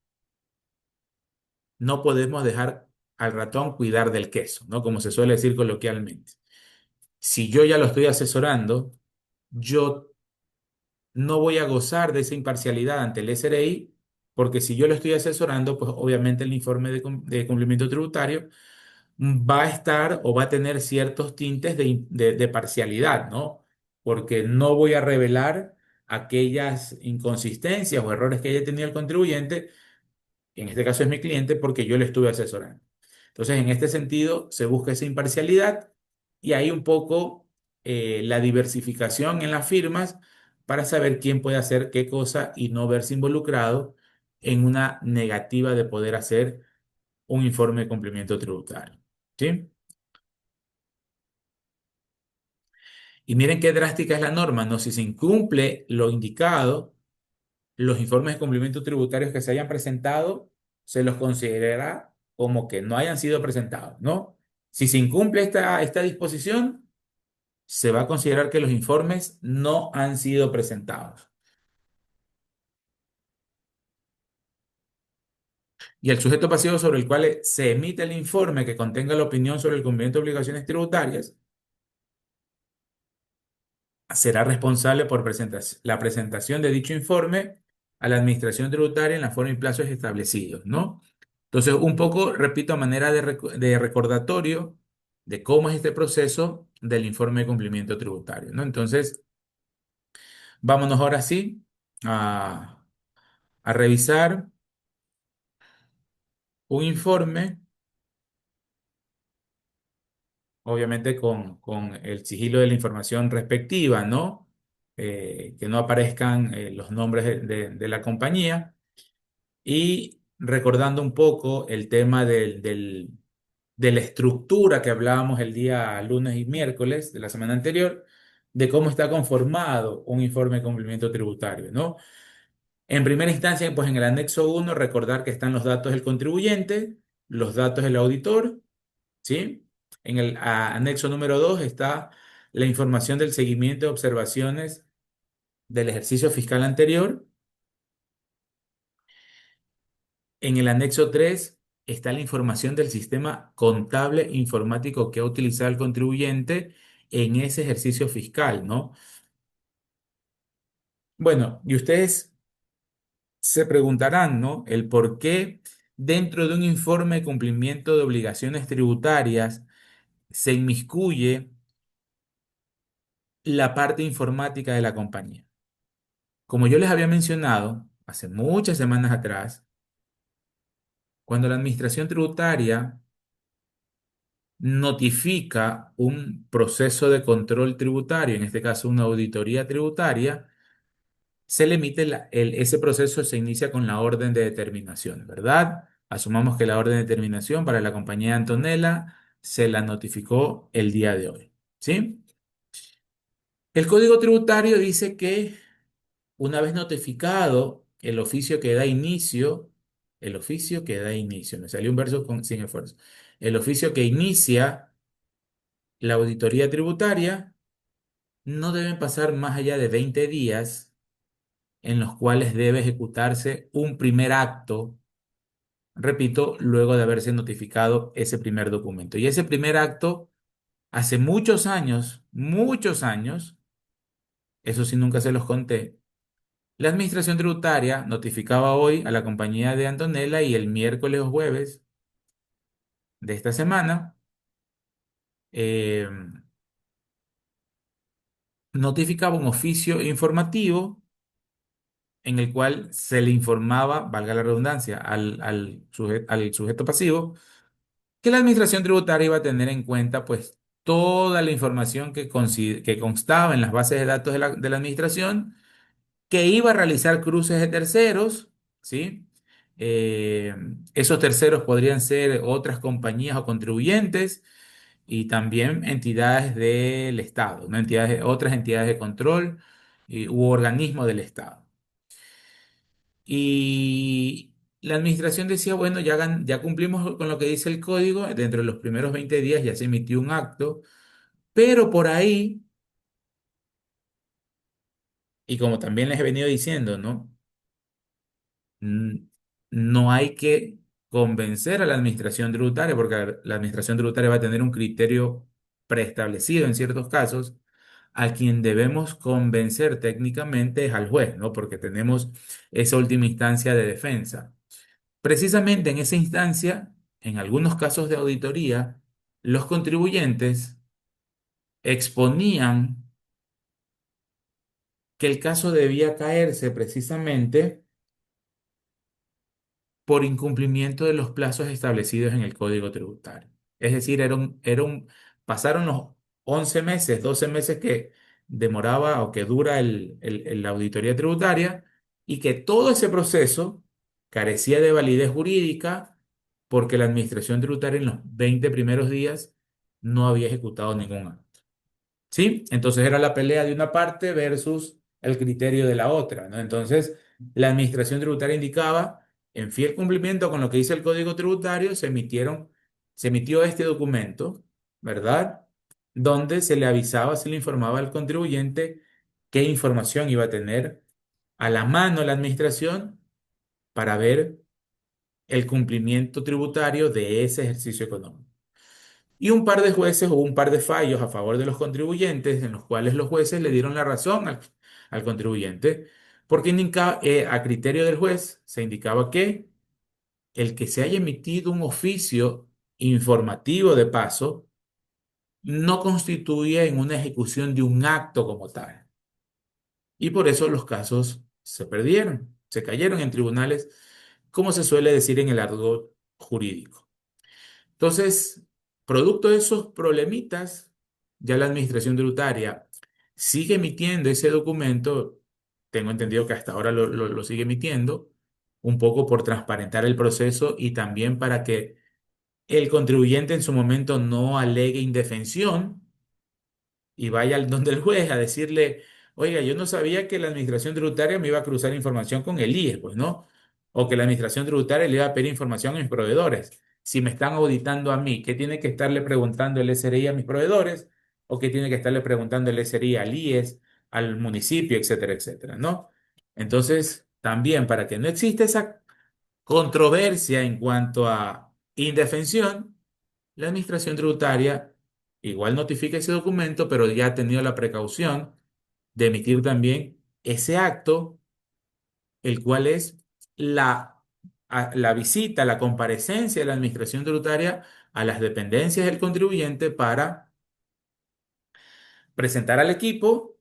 no podemos dejar al ratón cuidar del queso, ¿no? Como se suele decir coloquialmente. Si yo ya lo estoy asesorando, yo no voy a gozar de esa imparcialidad ante el SRI, porque si yo lo estoy asesorando, pues obviamente el informe de cumplimiento tributario va a estar o va a tener ciertos tintes de parcialidad, ¿no? Porque no voy a revelar aquellas inconsistencias o errores que haya tenido el contribuyente, en este caso es mi cliente, porque yo le estuve asesorando. Entonces, en este sentido, se busca esa imparcialidad y hay un poco la diversificación en las firmas para saber quién puede hacer qué cosa y no verse involucrado en una negativa de poder hacer un informe de cumplimiento tributario. ¿Sí? Y miren qué drástica es la norma, ¿no? Si se incumple lo indicado, los informes de cumplimiento tributarios que se hayan presentado se los considerará como que no hayan sido presentados, ¿no? Si se incumple esta disposición, se va a considerar que los informes no han sido presentados. Y el sujeto pasivo sobre el cual se emite el informe que contenga la opinión sobre el cumplimiento de obligaciones tributarias será responsable por la presentación de dicho informe a la administración tributaria en la forma y plazos establecidos, ¿no? Entonces, un poco, repito, a manera de recordatorio de cómo es este proceso del informe de cumplimiento tributario, ¿no? Entonces, vámonos ahora sí a, a revisar un informe, obviamente con el sigilo de la información respectiva, ¿no? Que no aparezcan los nombres de la compañía. Y recordando un poco el tema de la estructura que hablábamos el día lunes y miércoles de la semana anterior, de cómo está conformado un informe de cumplimiento tributario, ¿no? En primera instancia, pues en el anexo uno recordar que están los datos del contribuyente, los datos del auditor, ¿sí? En el anexo número 2 está la información del seguimiento de observaciones del ejercicio fiscal anterior. En el anexo 3 está la información del sistema contable informático que ha utilizado el contribuyente en ese ejercicio fiscal, ¿no? Bueno, y ustedes se preguntarán, ¿no? El por qué dentro de un informe de cumplimiento de obligaciones tributarias se inmiscuye la parte informática de la compañía. Como yo les había mencionado hace muchas semanas atrás, cuando la administración tributaria notifica un proceso de control tributario, en este caso una auditoría tributaria, se le emite ese proceso se inicia con la orden de determinación, ¿verdad? Asumamos que la orden de determinación para la compañía Antonella se la notificó el día de hoy, ¿sí? El Código Tributario dice que una vez notificado el oficio que da inicio, me salió un verso sin esfuerzo, el oficio que inicia la auditoría tributaria, no deben pasar más allá de 20 días en los cuales debe ejecutarse un primer acto, repito, luego de haberse notificado ese primer documento. Y ese primer acto, hace muchos años, eso sí nunca se los conté, la administración tributaria notificaba hoy a la compañía de Antonella y el miércoles o jueves de esta semana, eh, notificaba un oficio informativo en el cual se le informaba, valga la redundancia, al sujeto pasivo, que la administración tributaria iba a tener en cuenta pues toda la información que constaba en las bases de datos de la administración, que iba a realizar cruces de terceros, ¿sí? Eh, Esos terceros podrían ser otras compañías o contribuyentes y también entidades del Estado, ¿no? Otras entidades de control u organismos del Estado. Y la administración decía, bueno, ya cumplimos con lo que dice el código, dentro de los primeros 20 días ya se emitió un acto, pero por ahí, y como también les he venido diciendo, ¿no? Mm, No hay que convencer a la administración tributaria, porque la administración tributaria va a tener un criterio preestablecido en ciertos casos. A quien debemos convencer técnicamente es al juez, ¿no? Porque tenemos esa última instancia de defensa. Precisamente en esa instancia, en algunos casos de auditoría, los contribuyentes exponían que el caso debía caerse precisamente por incumplimiento de los plazos establecidos en el Código Tributario. Es decir, pasaron los 11 meses, 12 meses que demoraba o que dura la auditoría tributaria y que todo ese proceso carecía de validez jurídica porque la administración tributaria en los 20 primeros días no había ejecutado ningún acto. ¿Sí? Entonces era la pelea de una parte versus el criterio de la otra, ¿no? Entonces la administración tributaria indicaba, en fiel cumplimiento con lo que dice el Código Tributario, se emitió este documento, ¿verdad? Donde se le avisaba, se le informaba al contribuyente qué información iba a tener a la mano la administración para ver el cumplimiento tributario de ese ejercicio económico. Y un par de jueces hubo un par de fallos a favor de los contribuyentes en los cuales los jueces le dieron la razón al contribuyente, porque a criterio del juez se indicaba que el que se haya emitido un oficio informativo de paso no constituye en una ejecución de un acto como tal. Y por eso los casos se perdieron, se cayeron en tribunales, como se suele decir en el argot jurídico. Entonces, producto de esos problemitas, ya la administración tributaria sigue emitiendo ese documento, tengo entendido que hasta ahora lo sigue emitiendo, un poco por transparentar el proceso y también para que el contribuyente en su momento no alegue indefensión y vaya donde el juez a decirle, oiga, yo no sabía que la administración tributaria me iba a cruzar información con el IES, pues, ¿no? O que la administración tributaria le iba a pedir información a mis proveedores. Si me están auditando a mí, ¿qué tiene que estarle preguntando el SRI a mis proveedores? ¿O qué tiene que estarle preguntando el SRI al IES, al municipio, etcétera, etcétera, ¿no? Entonces, también para que no exista esa controversia en cuanto a indefensión, la administración tributaria igual notifica ese documento, pero ya ha tenido la precaución de emitir también ese acto, el cual es la visita, la comparecencia de la administración tributaria a las dependencias del contribuyente para presentar al equipo,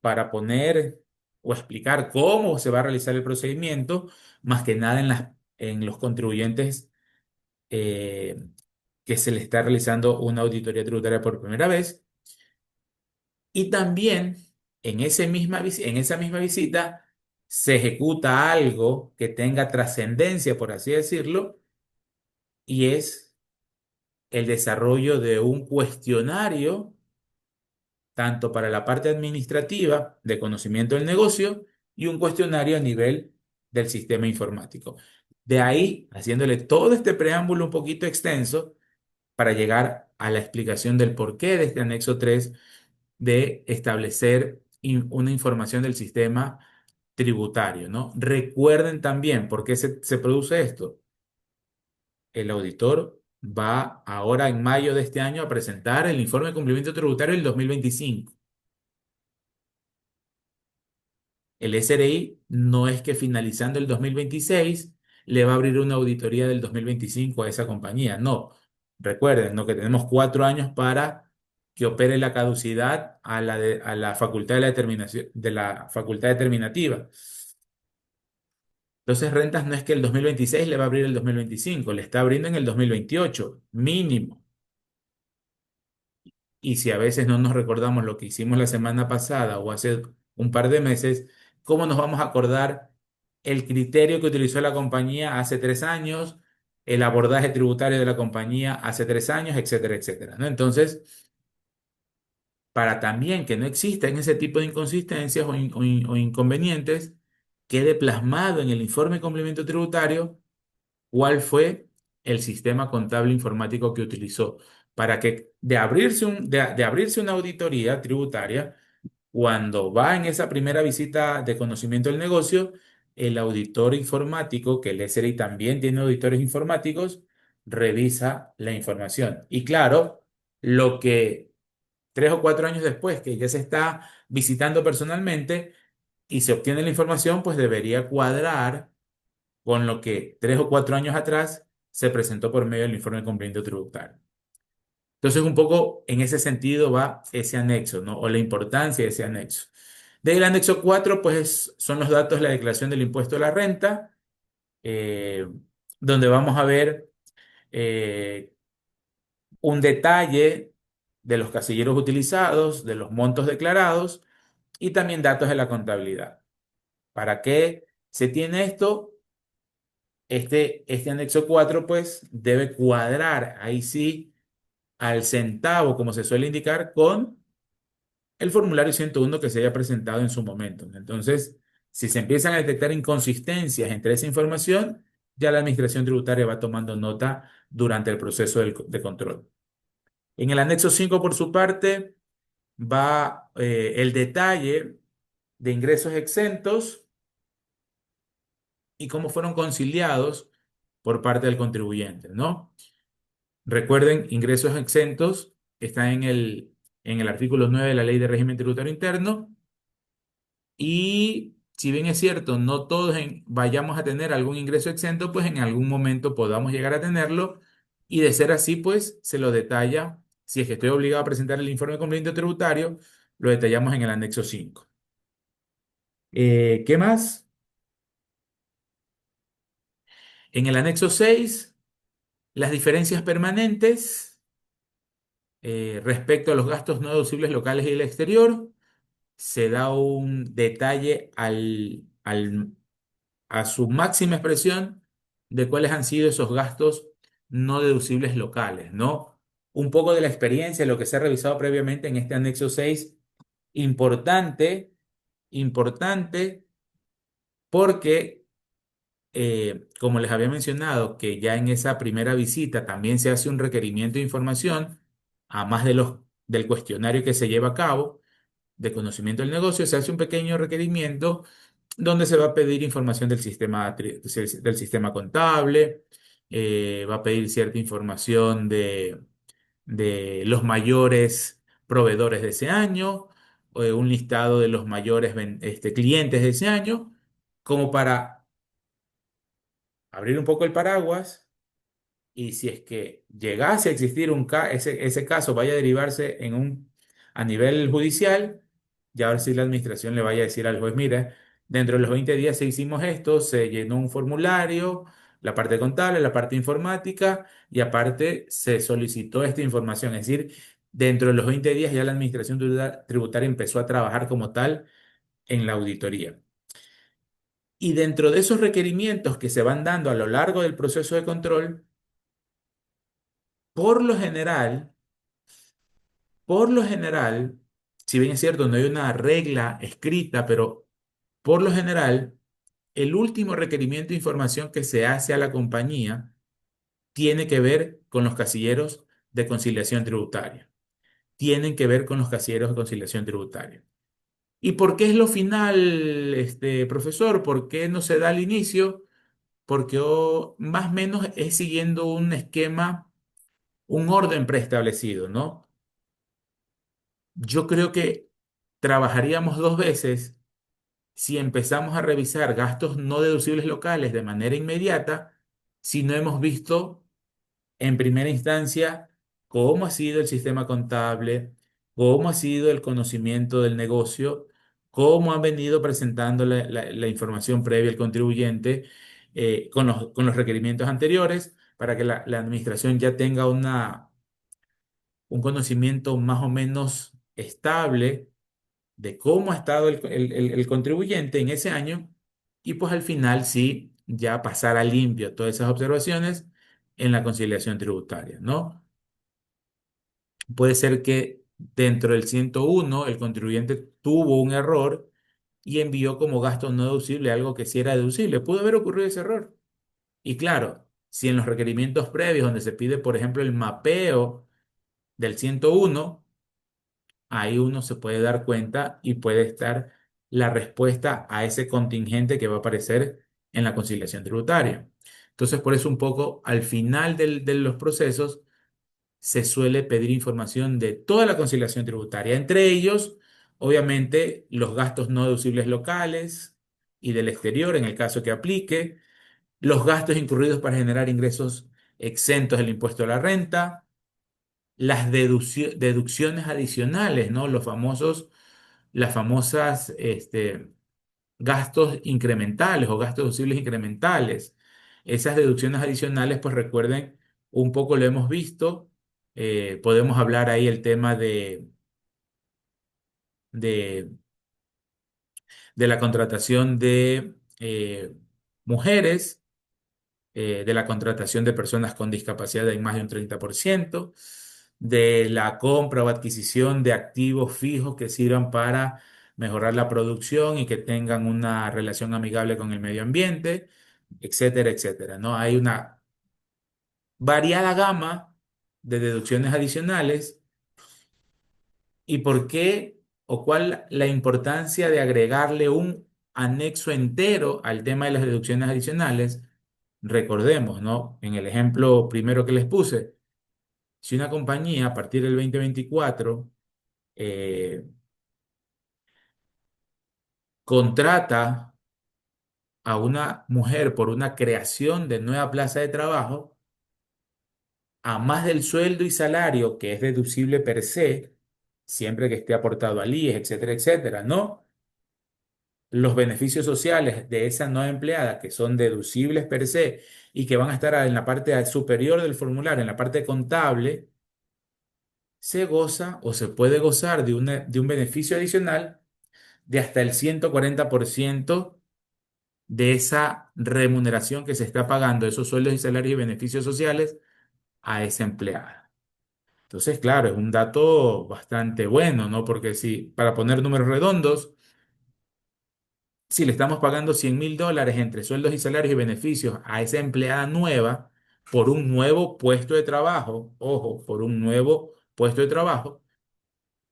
para poner o explicar cómo se va a realizar el procedimiento, más que nada en los contribuyentes eh, que se le está realizando una auditoría tributaria por primera vez. Y también en esa misma visita se ejecuta algo que tenga trascendencia, por así decirlo, y es el desarrollo de un cuestionario, tanto para la parte administrativa de conocimiento del negocio y un cuestionario a nivel del sistema informático. De ahí, haciéndole todo este preámbulo un poquito extenso para llegar a la explicación del porqué de este anexo 3 de establecer una información del sistema tributario, ¿no? Recuerden también por qué se produce esto. El auditor va ahora en mayo de este año a presentar el informe de cumplimiento tributario del 2025. El SRI no es que finalizando el 2026 le va a abrir una auditoría del 2025 a esa compañía. No. Recuerden, ¿no? Que tenemos 4 años para que opere la caducidad a la facultad de la determinación, de la facultad determinativa. Entonces, rentas no es que el 2026 le va a abrir el 2025, le está abriendo en el 2028 mínimo. Y si a veces no nos recordamos lo que hicimos la semana pasada o hace un par de meses, ¿cómo nos vamos a acordar el criterio que utilizó la compañía hace 3 años, el abordaje tributario de la compañía hace 3 años, etcétera, etcétera, ¿no? Entonces, para también que no existan ese tipo de inconsistencias o inconvenientes, quede plasmado en el informe de complemento tributario cuál fue el sistema contable informático que utilizó para que de abrirse una auditoría tributaria, cuando va en esa primera visita de conocimiento del negocio, el auditor informático, que el SRI también tiene auditores informáticos, revisa la información. Y claro, lo que 3 o 4 años después, que ya se está visitando personalmente y se obtiene la información, pues debería cuadrar con lo que 3 o 4 años atrás se presentó por medio del informe de cumplimiento tributario. Entonces, un poco en ese sentido va ese anexo, ¿no? O la importancia de ese anexo. Del anexo 4 pues son los datos de la declaración del impuesto a la renta, eh, donde vamos a ver eh, un detalle de los casilleros utilizados, de los montos declarados y también datos de la contabilidad. ¿Para qué se tiene esto? Este anexo 4 pues, debe cuadrar, ahí sí, al centavo, como se suele indicar, con el formulario 101 que se haya presentado en su momento. Entonces, Si se empiezan a detectar inconsistencias entre esa información, ya la Administración Tributaria va tomando nota durante el proceso de control. En el anexo 5, por su parte, va el detalle de ingresos exentos y cómo fueron conciliados por parte del contribuyente, ¿no? Recuerden, ingresos exentos está en el artículo 9 de la Ley de Régimen Tributario Interno y si bien es cierto, no todos vayamos a tener algún ingreso exento, pues en algún momento podamos llegar a tenerlo y de ser así, pues se lo detalla, si es que estoy obligado a presentar el informe complemento tributario, lo detallamos en el anexo 5. ¿Qué más? En el anexo 6, las diferencias permanentes respecto a los gastos no deducibles locales y del exterior. Se da un detalle a su máxima expresión de cuáles han sido esos gastos no deducibles locales, ¿no? Un poco de la experiencia, lo que se ha revisado previamente en este anexo 6, importante, importante, porque como les había mencionado, que ya en esa primera visita también se hace un requerimiento de información, a más del cuestionario que se lleva a cabo de conocimiento del negocio, se hace un pequeño requerimiento donde se va a pedir información del sistema contable, va a pedir cierta información de los mayores proveedores de ese año, un listado de los mayores clientes de ese año, como para abrir un poco el paraguas y si es que llegase a existir ese caso, vaya a derivarse a nivel judicial, ya ahora sí la administración le vaya a decir al juez, mira, dentro de los 20 días se hicimos esto, se llenó un formulario, la parte contable, la parte informática, y aparte se solicitó esta información. Es decir, dentro de los 20 días ya la administración tributaria empezó a trabajar como tal en la auditoría. Y dentro de esos requerimientos que se van dando a lo largo del proceso de control, por lo general, por lo general, si bien es cierto, no hay una regla escrita, pero por lo general, el último requerimiento de información que se hace a la compañía tiene que ver con los casilleros de conciliación tributaria. Tienen que ver con los casilleros de conciliación tributaria. ¿Y por qué es lo final, profesor? ¿Por qué no se da al inicio? Porque más o menos es siguiendo un esquema, un orden preestablecido, ¿no? Yo creo que trabajaríamos dos veces si empezamos a revisar gastos no deducibles locales de manera inmediata, si no hemos visto en primera instancia cómo ha sido el sistema contable, cómo ha sido el conocimiento del negocio, cómo han venido presentando la información previa al contribuyente con los requerimientos anteriores, para que la administración ya tenga un conocimiento más o menos estable de cómo ha estado el contribuyente en ese año y pues al final sí ya pasar a limpio todas esas observaciones en la conciliación tributaria, ¿no? Puede ser que dentro del 101 el contribuyente tuvo un error y envió como gasto no deducible algo que sí era deducible. Pudo haber ocurrido ese error. Y claro, si en los requerimientos previos donde se pide, por ejemplo, el mapeo del 101 ahí uno se puede dar cuenta y puede estar la respuesta a ese contingente que va a aparecer en la conciliación tributaria. Entonces, por eso un poco al final de los procesos se suele pedir información de toda la conciliación tributaria, entre ellos, obviamente, los gastos no deducibles locales y del exterior, en el caso que aplique, los gastos incurridos para generar ingresos exentos del impuesto a la renta, las deducciones adicionales, ¿no? Las famosas gastos incrementales o gastos deducibles incrementales. Esas deducciones adicionales, pues recuerden, un poco lo hemos visto. Podemos hablar ahí el tema de, de la contratación de mujeres, de la contratación de personas con discapacidad en más de un 30%, de la compra o adquisición de activos fijos que sirvan para mejorar la producción y que tengan una relación amigable con el medio ambiente, etcétera, etcétera, ¿no? Hay una variada gama de deducciones adicionales. ¿Y por qué o cuál la importancia de agregarle un anexo entero al tema de las deducciones adicionales? Recordemos, ¿no? En el ejemplo primero que les puse, si una compañía a partir del 2024 eh, contrata a una mujer por una creación de nueva plaza de trabajo, a más del sueldo y salario que es deducible per se, siempre que esté aportado al IES, etcétera, etcétera, ¿no? Los beneficios sociales de esa nueva empleada, que son deducibles per se y que van a estar en la parte superior del formulario, en la parte contable, se goza o se puede gozar de un beneficio adicional de hasta el 140% de esa remuneración que se está pagando, esos sueldos y salarios y beneficios sociales a esa empleada. Entonces, claro, es un dato bastante bueno, ¿no? Porque si, para poner números redondos, si le estamos pagando $100.000 entre sueldos y salarios y beneficios a esa empleada nueva por un nuevo puesto de trabajo, ojo, por un nuevo puesto de trabajo,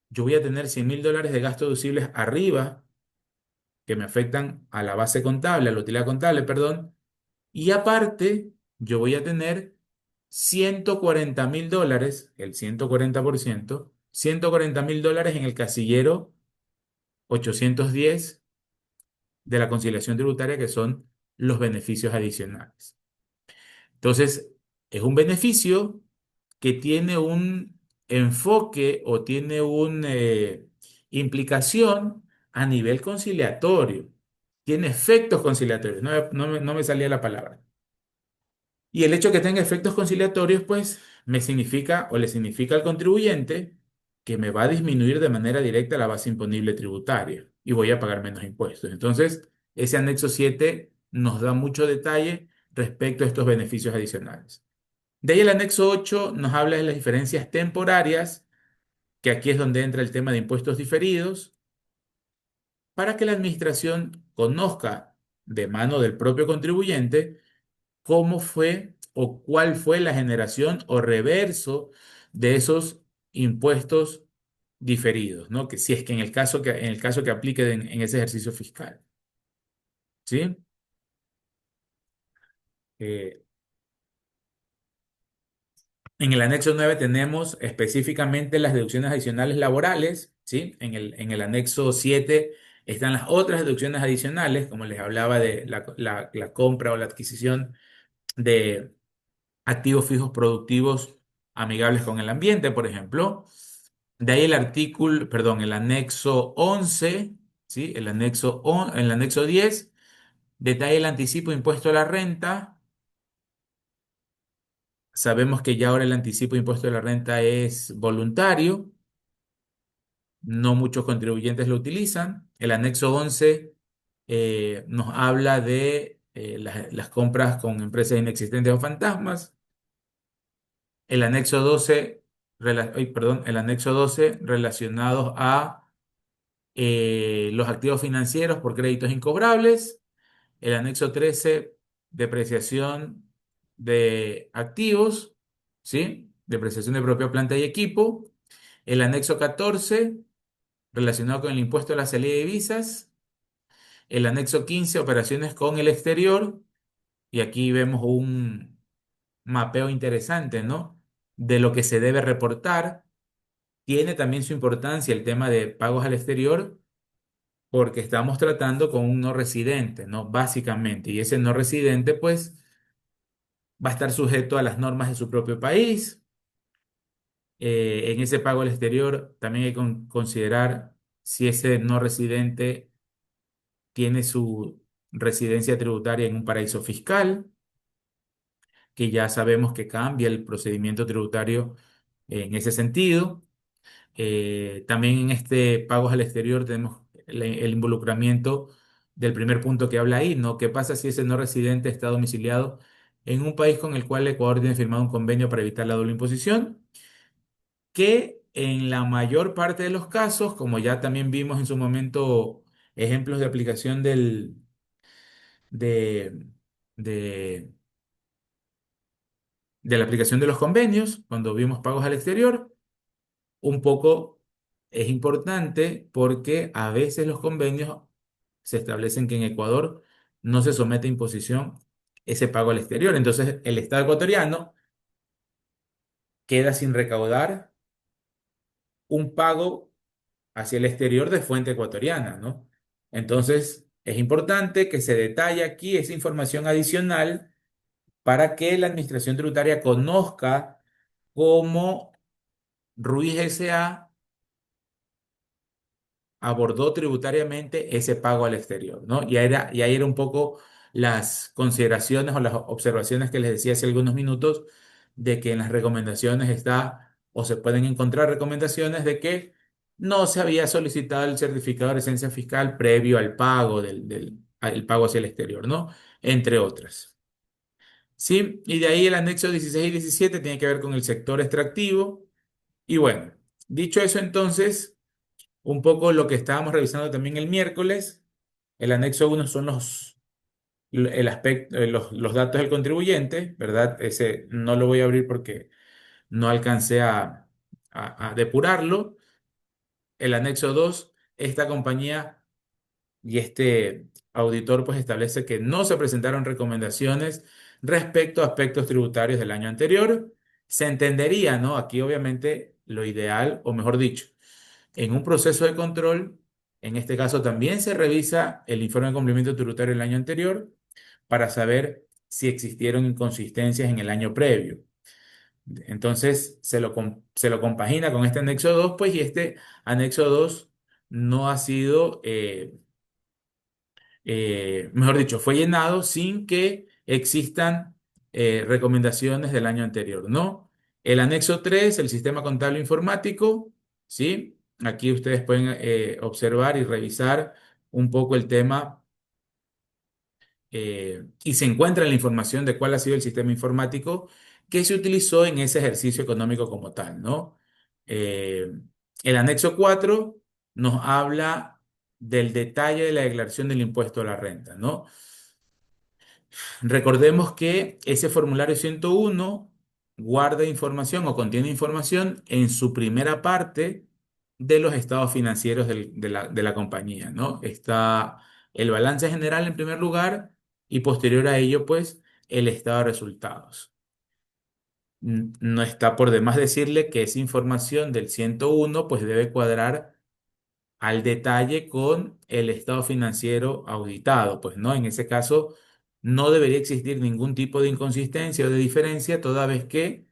yo voy a tener $100.000 de gastos deducibles arriba que me afectan a la base contable, a la utilidad contable, perdón, y aparte yo voy a tener $140.000, el 140%, $140.000 en el casillero 810 de la conciliación tributaria, que son los beneficios adicionales. Entonces, es un beneficio que tiene un enfoque o tiene una implicación a nivel conciliatorio. Tiene efectos conciliatorios, no me salía la palabra. Y el hecho de que tenga efectos conciliatorios, pues, me significa o le significa al contribuyente que me va a disminuir de manera directa la base imponible tributaria y voy a pagar menos impuestos. Entonces, ese anexo 7 nos da mucho detalle respecto a estos beneficios adicionales. De ahí el anexo 8 nos habla de las diferencias temporarias, que aquí es donde entra el tema de impuestos diferidos, para que la administración conozca de mano del propio contribuyente cómo fue o cuál fue la generación o reverso de esos impuestos diferidos, ¿no? Que si es que en el caso que aplique en ese ejercicio fiscal, ¿sí? Eh, en el anexo 9 tenemos específicamente las deducciones adicionales laborales, ¿sí? En el anexo 7 están las otras deducciones adicionales, como les hablaba de la compra o la adquisición de activos fijos productivos amigables con el ambiente, por ejemplo. De ahí el artículo, perdón, el anexo 11, ¿sí? El anexo 10 detalla el anticipo de impuesto a la renta. Sabemos que ya ahora el anticipo de impuesto a la renta es voluntario, no muchos contribuyentes lo utilizan. El anexo 11 nos habla de las compras con empresas inexistentes o fantasmas. El anexo 12, el anexo 12 relacionados a los activos financieros por créditos incobrables. El anexo 13, depreciación de activos, ¿sí? Depreciación de propia planta y equipo. El anexo 14, relacionado con el impuesto a la salida de divisas. El anexo 15, operaciones con el exterior. Y aquí vemos un mapeo interesante, ¿no? De lo que se debe reportar. Tiene también su importancia el tema de pagos al exterior porque estamos tratando con un no residente, ¿no? Básicamente. Y ese no residente, pues, va a estar sujeto a las normas de su propio país. En ese pago al exterior también hay que considerar si ese no residente tiene su residencia tributaria en un paraíso fiscal, que ya sabemos que cambia el procedimiento tributario en ese sentido. También en este pagos al exterior tenemos el involucramiento del primer punto que habla ahí, ¿no? ¿Qué pasa si ese no residente está domiciliado en un país con el cual Ecuador tiene firmado un convenio para evitar la doble imposición? Que en la mayor parte de los casos, como ya también vimos en su momento ejemplos de aplicación de, de, de la aplicación de los convenios, cuando vimos pagos al exterior, un poco es importante porque a veces los convenios se establecen que en Ecuador no se somete a imposición ese pago al exterior. Entonces, el Estado ecuatoriano queda sin recaudar un pago hacia el exterior de fuente ecuatoriana, ¿no? Entonces, es importante que se detalle aquí esa información adicional para que la Administración Tributaria conozca cómo Ruiz S.A. abordó tributariamente ese pago al exterior, ¿no? Y ahí era un poco las consideraciones o las observaciones que les decía hace algunos minutos de que en las recomendaciones está o se pueden encontrar recomendaciones de que no se había solicitado el certificado de residencia fiscal previo al pago al pago hacia el exterior, ¿no? Entre otras. Sí, y de ahí el anexo 16 y 17 tiene que ver con el sector extractivo. Y bueno, dicho eso entonces un poco lo que estábamos revisando también el miércoles. El anexo uno son el aspecto, los datos del contribuyente, ¿verdad? Ese no lo voy a abrir porque no alcancé a depurarlo. El anexo 2 esta compañía y este auditor pues establece que no se presentaron recomendaciones respecto a aspectos tributarios del año anterior. Se entendería, ¿no? Aquí obviamente lo ideal, o mejor dicho, en un proceso de control, en este caso también se revisa el informe de cumplimiento tributario del año anterior para saber si existieron inconsistencias en el año previo. Entonces se lo compagina con este anexo 2 pues, y este anexo 2 no ha sido, mejor dicho, fue llenado sin que existan recomendaciones del año anterior, ¿no? El anexo 3 el sistema contable informático, ¿sí? Aquí ustedes pueden observar y revisar un poco el tema y se encuentra la información de cuál ha sido el sistema informático que se utilizó en ese ejercicio económico como tal, ¿no? Eh, el anexo 4 nos habla del detalle de la declaración del impuesto a la renta, ¿no? Recordemos que ese formulario 101 guarda información o contiene información en su primera parte de los estados financieros de la compañía, ¿no? Está el balance general en primer lugar y posterior a ello, pues, el estado de resultados. No está por demás decirle que esa información del 101, pues, debe cuadrar al detalle con el estado financiero auditado, pues, ¿no? En ese caso, no debería existir ningún tipo de inconsistencia o de diferencia, toda vez que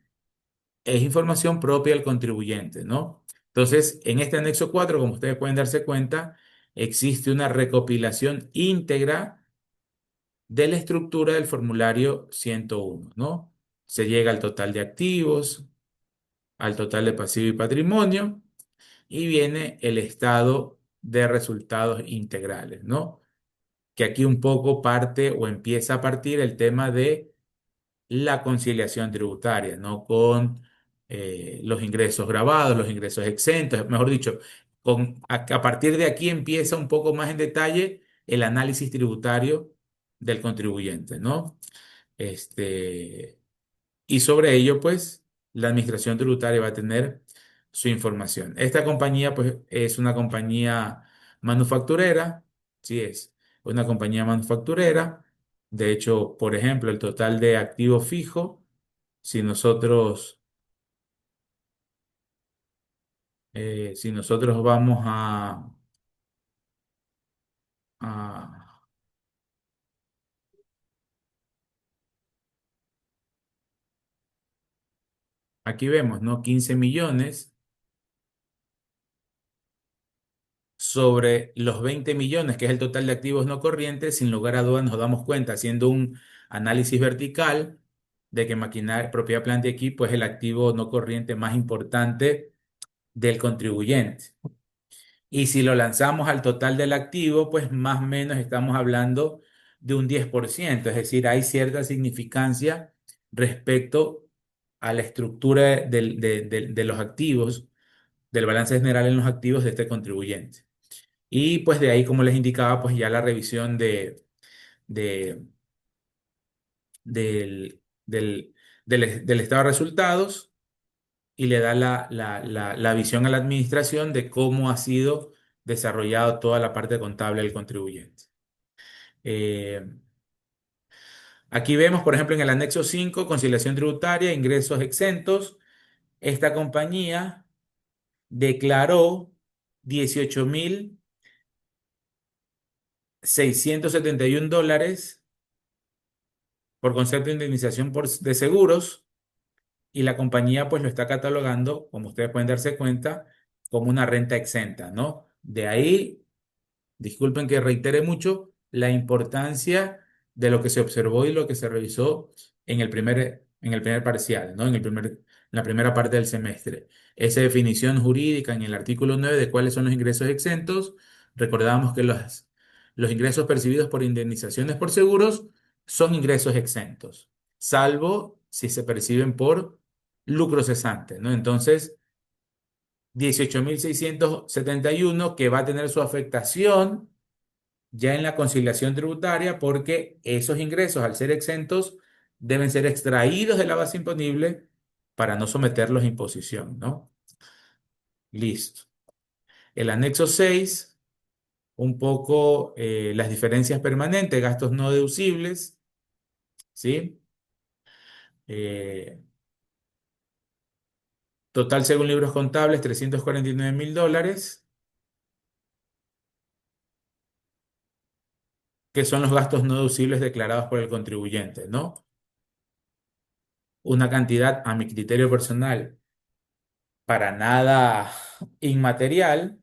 es información propia del contribuyente, ¿no? Entonces, en este anexo 4, como ustedes pueden darse cuenta, existe una recopilación íntegra de la estructura del formulario 101, ¿no? Se llega al total de activos, al total de pasivo y patrimonio, y viene el estado de resultados integrales, ¿no? Que aquí un poco parte o empieza a partir el tema de la conciliación tributaria, ¿no? Con los ingresos grabados, los ingresos exentos, mejor dicho, a partir de aquí empieza un poco más en detalle el análisis tributario del contribuyente, ¿no? Este, y sobre ello, pues, la administración tributaria va a tener su información. Esta compañía, pues, es una compañía manufacturera, sí es, una compañía manufacturera. De hecho, por ejemplo, el total de activo fijo, si nosotros, si nosotros vamos a- aquí vemos, ¿no? 15 millones sobre los 20 millones, que es el total de activos no corrientes, sin lugar a dudas nos damos cuenta, haciendo un análisis vertical, de que maquinaria, propiedad, planta y equipo es el activo no corriente más importante del contribuyente. Y si lo lanzamos al total del activo, pues más o menos estamos hablando de un 10%, es decir, hay cierta significancia respecto a la estructura de los activos del balance general en los activos de este contribuyente. Y pues de ahí, como les indicaba, pues ya la revisión de, del estado de resultados y le da la visión a la administración de cómo ha sido desarrollado toda la parte contable del contribuyente. Eh, Aquí vemos, por ejemplo, en el anexo 5 conciliación tributaria, ingresos exentos. Esta compañía declaró 18.671 dólares por concepto de indemnización de seguros, y la compañía pues lo está catalogando, como ustedes pueden darse cuenta, como una renta exenta, ¿no? De ahí, disculpen que reitere mucho, la importancia de lo que se observó y lo que se revisó en el primer parcial, ¿no? En la primera parte del semestre. Esa definición jurídica en el artículo 9 de cuáles son los ingresos exentos. Recordamos que los ingresos percibidos por indemnizaciones por seguros son ingresos exentos, salvo si se perciben por lucro cesante, ¿no? Entonces, 18.671 que va a tener su afectación ya en la conciliación tributaria, porque esos ingresos, al ser exentos, deben ser extraídos de la base imponible para no someterlos a imposición, ¿no? Listo. El anexo 6, un poco las diferencias permanentes, gastos no deducibles, ¿sí? Eh, Total según libros contables, 349.000 dólares, que son los gastos no deducibles declarados por el contribuyente, ¿no? Una cantidad, a mi criterio personal, para nada inmaterial.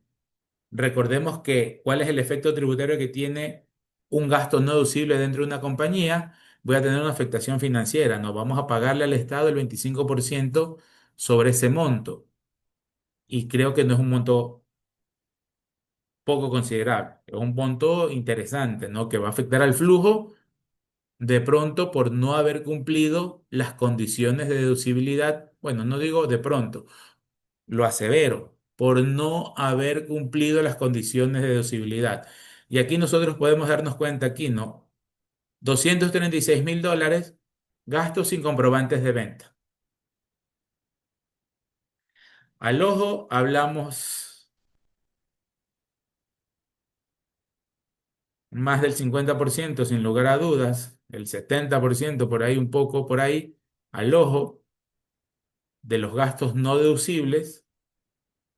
Recordemos que cuál es el efecto tributario que tiene un gasto no deducible dentro de una compañía. Voy a tener una afectación financiera, ¿no? Vamos a pagarle al Estado el 25% sobre ese monto. Y creo que no es un monto poco considerable, es un monto interesante, ¿no? Que va a afectar al flujo de pronto por no haber cumplido las condiciones de deducibilidad. Bueno, no digo de pronto, lo asevero, por no haber cumplido las condiciones de deducibilidad. Y aquí nosotros podemos darnos cuenta aquí, ¿no? 236.000 dólares, gastos sin comprobantes de venta. Al ojo hablamos más del 50% sin lugar a dudas, el 70% por ahí, un poco por ahí, al ojo de los gastos no deducibles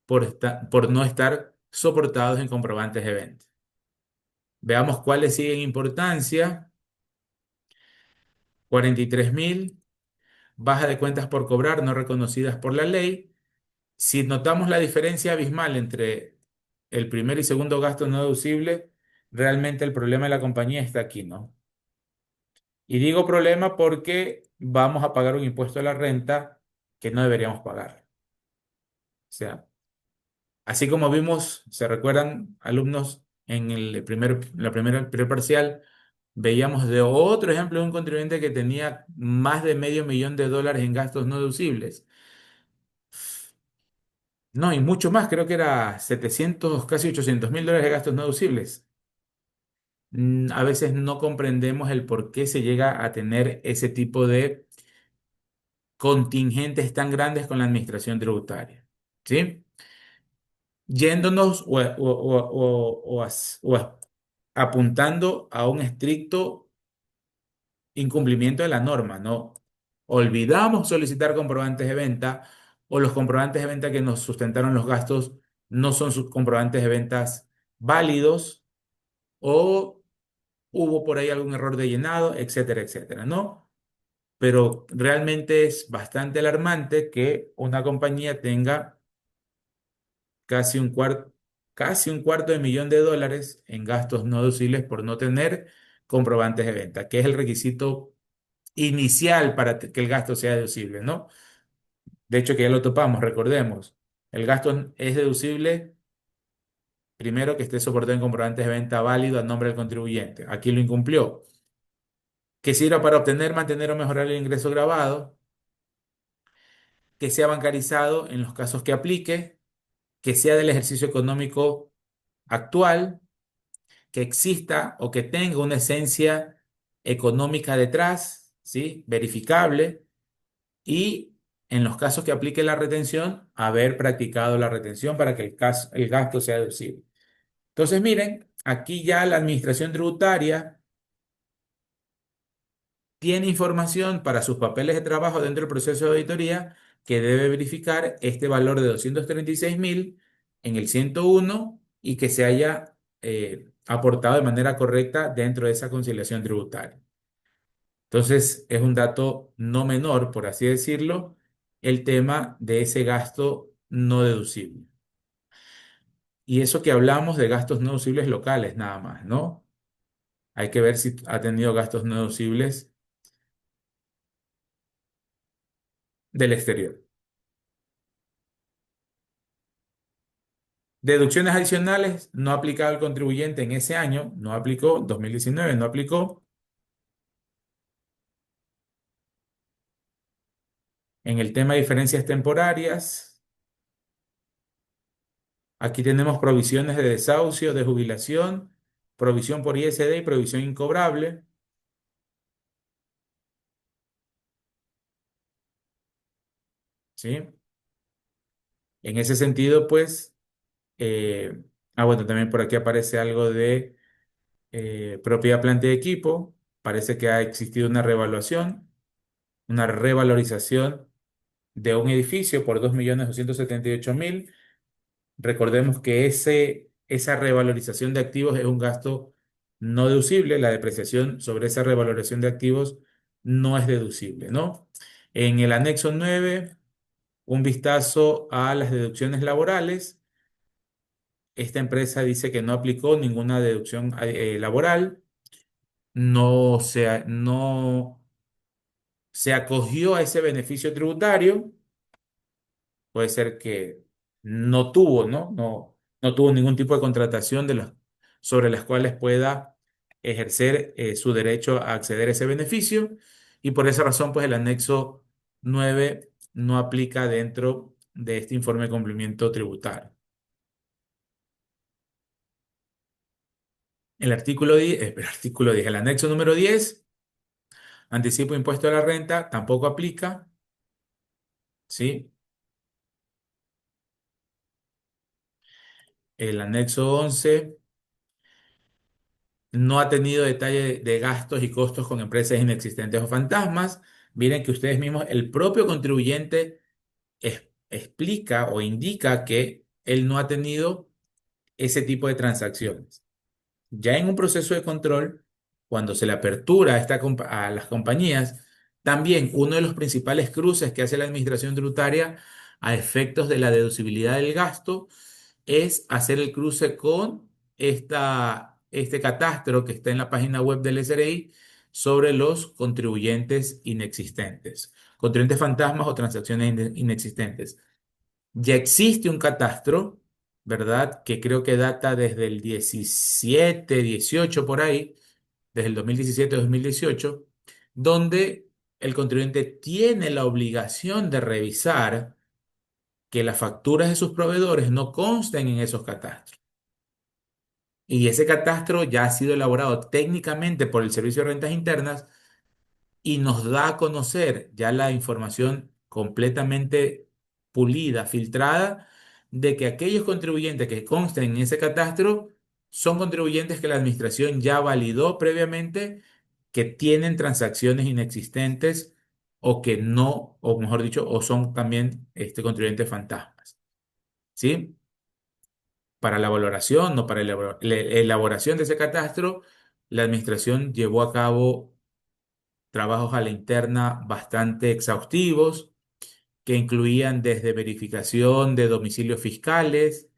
por no estar soportados en comprobantes de venta. Veamos cuáles siguen importancia. 43.000, baja de cuentas por cobrar no reconocidas por la ley. Si notamos la diferencia abismal entre el primer y segundo gasto no deducible, realmente el problema de la compañía está aquí, ¿no? Y digo problema porque vamos a pagar un impuesto a la renta que no deberíamos pagar. O sea, así como vimos, se recuerdan alumnos en el primer parcial, veíamos de otro ejemplo de un contribuyente que tenía más de medio millón de dólares en gastos no deducibles. No, y mucho más, creo que era 700, casi 800.000 dólares de gastos no deducibles. A veces no comprendemos el por qué se llega a tener ese tipo de contingentes tan grandes con la administración tributaria. ¿Sí? Yéndonos o apuntando a un estricto incumplimiento de la norma, ¿no? Olvidamos solicitar comprobantes de venta, o los comprobantes de venta que nos sustentaron los gastos no son sus comprobantes de ventas válidos, o hubo por ahí algún error de llenado, etcétera, etcétera, ¿no? Pero realmente es bastante alarmante que una compañía tenga casi un cuarto de millón de dólares en gastos no deducibles por no tener comprobantes de venta, que es el requisito inicial para que el gasto sea deducible, ¿no? De hecho, que ya lo topamos, recordemos. El gasto es deducible primero que esté soportado en comprobantes de venta válido a nombre del contribuyente. Aquí lo incumplió. Que sirva para obtener, mantener o mejorar el ingreso grabado. Que sea bancarizado en los casos que aplique. que sea del ejercicio económico actual, que exista o que tenga una esencia económica detrás, ¿sí? Verificable, y en los casos que aplique la retención, haber practicado la retención para que el gasto sea deducible. Entonces, miren, aquí ya la administración tributaria tiene información para sus papeles de trabajo dentro del proceso de auditoría que debe verificar este valor de 236.000 en el 101 y que se haya aportado de manera correcta dentro de esa conciliación tributaria. Entonces, es un dato no menor, por así decirlo, el tema de ese gasto no deducible. Y eso que hablamos de gastos no deducibles locales nada más, ¿no? Hay que ver si ha tenido gastos no deducibles del exterior. Deducciones adicionales no aplicado al contribuyente en ese año, no aplicó, 2019 no aplicó. En el tema de diferencias temporarias, aquí tenemos provisiones de desahucio, de jubilación, provisión por ISD y provisión incobrable, ¿sí? En ese sentido, pues, eh, bueno, también por aquí aparece algo de propiedad, planta y equipo. Parece que ha existido una revaluación, una revalorización de un edificio por 2.278.000. Recordemos que esa revalorización de activos es un gasto no deducible. La depreciación sobre esa revalorización de activos no es deducible, ¿no? En el anexo 9, un vistazo a las deducciones laborales. Esta empresa dice que no aplicó ninguna deducción laboral, no se acogió a ese beneficio tributario. Puede ser que no tuvo, ¿no? No tuvo ningún tipo de contratación sobre las cuales pueda ejercer su derecho a acceder a ese beneficio, y por esa razón, pues el anexo 9 no aplica dentro de este informe de cumplimiento tributario. El anexo número 10, anticipo impuesto a la renta, tampoco aplica, ¿sí? El anexo 11 no ha tenido detalle de gastos y costos con empresas inexistentes o fantasmas. Miren que ustedes mismos, el propio contribuyente explica o indica que él no ha tenido ese tipo de transacciones. Ya en un proceso de control, cuando se le apertura a las compañías, también uno de los principales cruces que hace la administración tributaria a efectos de la deducibilidad del gasto es hacer el cruce con este catastro que está en la página web del SRI sobre los contribuyentes inexistentes, contribuyentes fantasmas o transacciones inexistentes. Ya existe un catastro, ¿verdad? Que creo que data desde el 17, 18 por ahí, desde el 2017-2018, donde el contribuyente tiene la obligación de revisar que las facturas de sus proveedores no consten en esos catastros. Y ese catastro ya ha sido elaborado técnicamente por el Servicio de Rentas Internas y nos da a conocer ya la información completamente pulida, filtrada, de que aquellos contribuyentes que consten en ese catastro son contribuyentes que la administración ya validó previamente, que tienen transacciones inexistentes o que no, o mejor dicho, o son también contribuyentes fantasmas. ¿Sí? Para la valoración o para la elaboración de ese catastro, la administración llevó a cabo trabajos a la interna bastante exhaustivos, que incluían desde verificación de domicilios fiscales,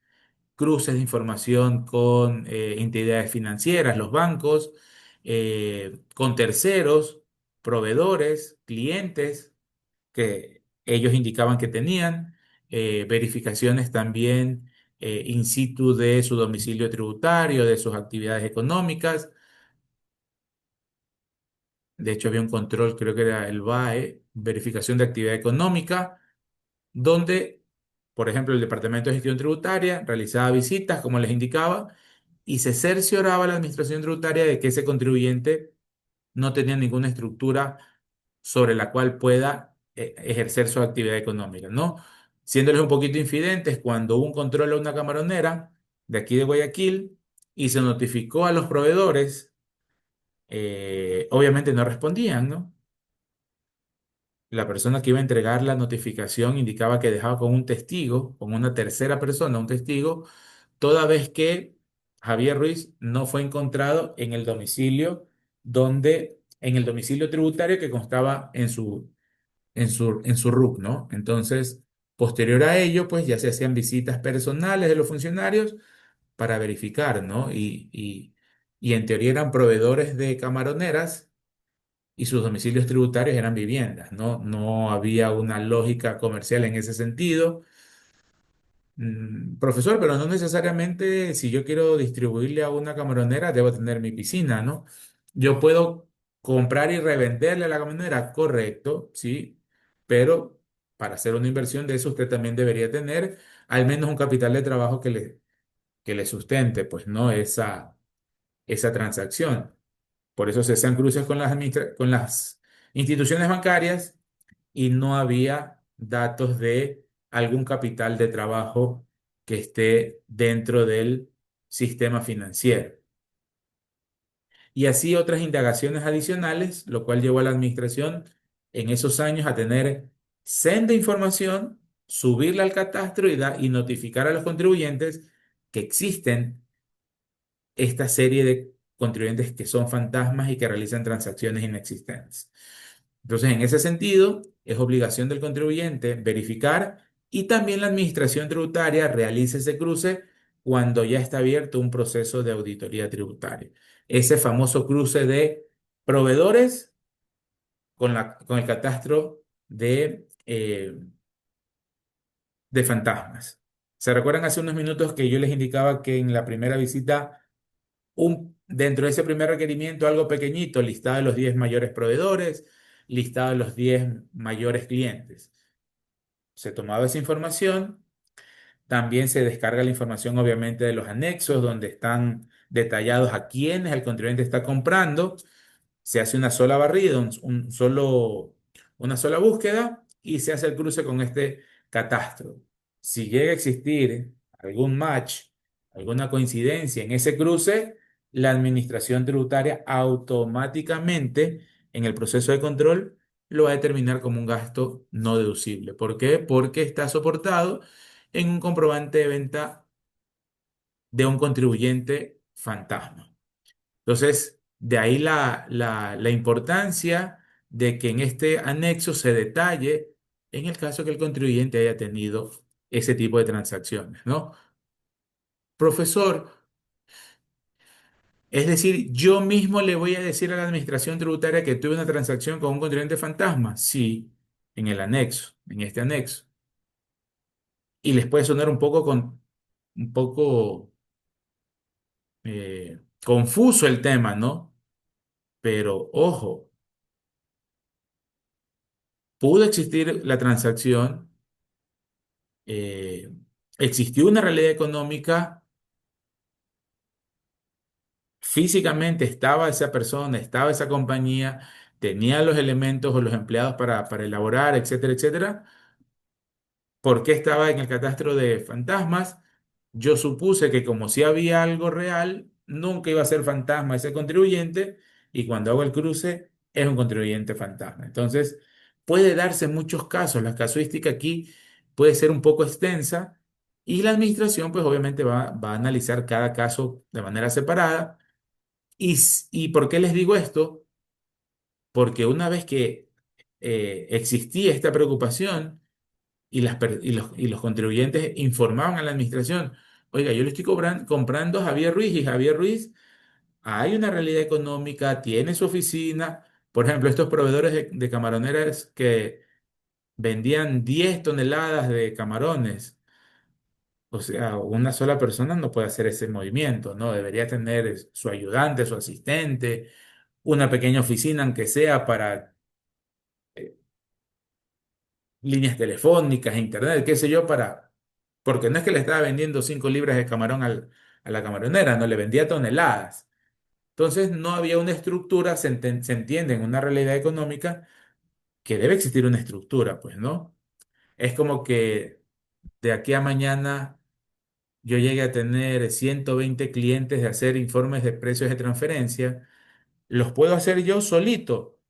cruces de información con entidades financieras, los bancos, con terceros, proveedores, clientes que ellos indicaban que tenían, verificaciones también in situ de su domicilio tributario, de sus actividades económicas. De hecho, había un control, creo que era el BAE, verificación de actividad económica, donde por ejemplo, el Departamento de Gestión Tributaria realizaba visitas, como les indicaba, y se cercioraba a la Administración Tributaria de que ese contribuyente no tenía ninguna estructura sobre la cual pueda ejercer su actividad económica, ¿no? Siéndoles un poquito infidentes, cuando hubo un control a una camaronera de aquí de Guayaquil y se notificó a los proveedores, obviamente no respondían, ¿no? La persona que iba a entregar la notificación indicaba que dejaba con un testigo, con una tercera persona, un testigo, toda vez que Javier Ruiz no fue encontrado en el domicilio en el domicilio tributario que constaba en su RUC, ¿no? Entonces, posterior a ello, pues ya se hacían visitas personales de los funcionarios para verificar, ¿no? Y en teoría eran proveedores de camaroneras y sus domicilios tributarios eran viviendas, ¿no? No había una lógica comercial en ese sentido. Profesor, pero no necesariamente si yo quiero distribuirle a una camaronera, debo tener mi piscina, ¿no? Yo puedo comprar y revenderle a la camaronera, correcto, sí, pero para hacer una inversión de eso usted también debería tener al menos un capital de trabajo que le sustente, pues, ¿no? Esa transacción. Por eso se hacían cruces con las instituciones bancarias y no había datos de algún capital de trabajo que esté dentro del sistema financiero. Y así otras indagaciones adicionales, lo cual llevó a la administración en esos años a tener senda información, subirla al catastro y notificar a los contribuyentes que existen esta serie de contribuyentes que son fantasmas y que realizan transacciones inexistentes. Entonces, en ese sentido, es obligación del contribuyente verificar y también la administración tributaria realiza ese cruce cuando ya está abierto un proceso de auditoría tributaria. Ese famoso cruce de proveedores con el catastro de fantasmas. ¿Se recuerdan hace unos minutos que yo les indicaba que en la primera visita dentro de ese primer requerimiento, algo pequeñito, listado de los 10 mayores proveedores, listado de los 10 mayores clientes? Se tomaba esa información, también se descarga la información obviamente de los anexos donde están detallados a quiénes el contribuyente está comprando, se hace una sola barrida, una sola búsqueda y se hace el cruce con este catastro. Si llega a existir algún match, alguna coincidencia en ese cruce, la administración tributaria automáticamente en el proceso de control lo va a determinar como un gasto no deducible. ¿Por qué? Porque está soportado en un comprobante de venta de un contribuyente fantasma. Entonces, de ahí la importancia de que en este anexo se detalle en el caso que el contribuyente haya tenido ese tipo de transacciones, ¿no? Profesor, es decir, yo mismo le voy a decir a la administración tributaria que tuve una transacción con un contribuyente fantasma. Sí, en el anexo, en este anexo. Y les puede sonar un poco confuso el tema, ¿no? Pero ojo, pudo existir la transacción, eh, existió una realidad económica, físicamente estaba esa persona, estaba esa compañía, tenía los elementos o los empleados para elaborar, etcétera, etcétera. ¿Por qué estaba en el catastro de fantasmas? Yo supuse que como si había algo real, nunca iba a ser fantasma ese contribuyente y cuando hago el cruce es un contribuyente fantasma. Entonces, puede darse muchos casos. La casuística aquí puede ser un poco extensa y la administración pues obviamente va a analizar cada caso de manera separada. ¿Y por qué les digo esto? Porque una vez que existía esta preocupación, y los contribuyentes informaban a la administración, oiga, yo le estoy comprando a Javier Ruiz y Javier Ruiz, hay una realidad económica, tiene su oficina. Por ejemplo, estos proveedores de camaroneras que vendían 10 toneladas de camarones. O sea, una sola persona no puede hacer ese movimiento, ¿no? Debería tener su ayudante, su asistente, una pequeña oficina, aunque sea para líneas telefónicas, internet, qué sé yo, para porque no es que le estaba vendiendo 5 libras de camarón a la camaronera, no le vendía toneladas. Entonces no había una estructura, se entiende en una realidad económica que debe existir una estructura, pues, ¿no? Es como que de aquí a mañana yo llegue a tener 120 clientes de hacer informes de precios de transferencia. ¿Los puedo hacer yo solito?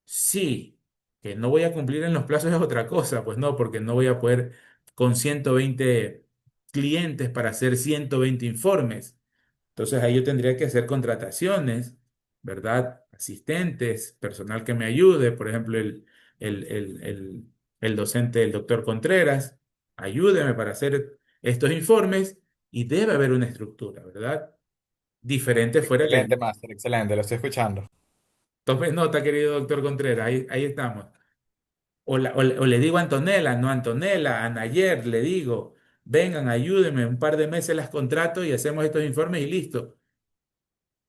Sí. Que no voy a cumplir en los plazos es otra cosa, pues no, porque no voy a poder con 120 clientes para hacer 120 informes. Entonces ahí yo tendría que hacer contrataciones, ¿verdad? Asistentes, personal que me ayude, por ejemplo, el docente, el doctor Contreras, ayúdeme para hacer estos informes y debe haber una estructura, ¿verdad? Diferente fuera que Excelente, Máster, excelente, lo estoy escuchando. tome nota, querido doctor Contreras, ahí estamos. O le digo a Antonella, no a Antonella, a Nayer, le digo, vengan, ayúdenme, un par de meses las contrato y hacemos estos informes y listo.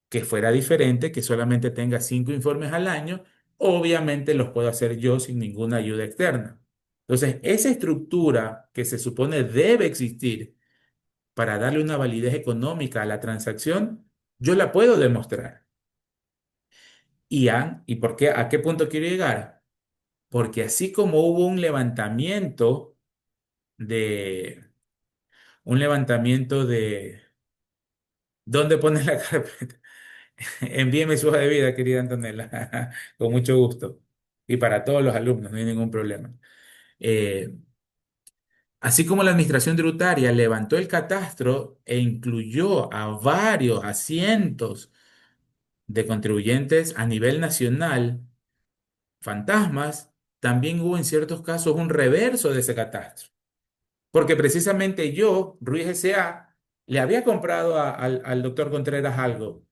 Que fuera diferente, que solamente tenga 5 informes al año, obviamente los puedo hacer yo sin ninguna ayuda externa. Entonces, esa estructura que se supone debe existir para darle una validez económica a la transacción, yo la puedo demostrar. ¿Y por qué? ¿A qué punto quiero llegar? Porque así como hubo de, un levantamiento de, ¿dónde pones la carpeta? Envíeme su hoja de vida, querida Antonella, con mucho gusto. Y para todos los alumnos, no hay ningún problema. Eh, Así como la administración tributaria levantó el catastro e incluyó a cientos de contribuyentes a nivel nacional, fantasmas, también hubo en ciertos casos un reverso de ese catastro. Porque precisamente yo, Ruiz S.A., le había comprado al doctor Contreras algo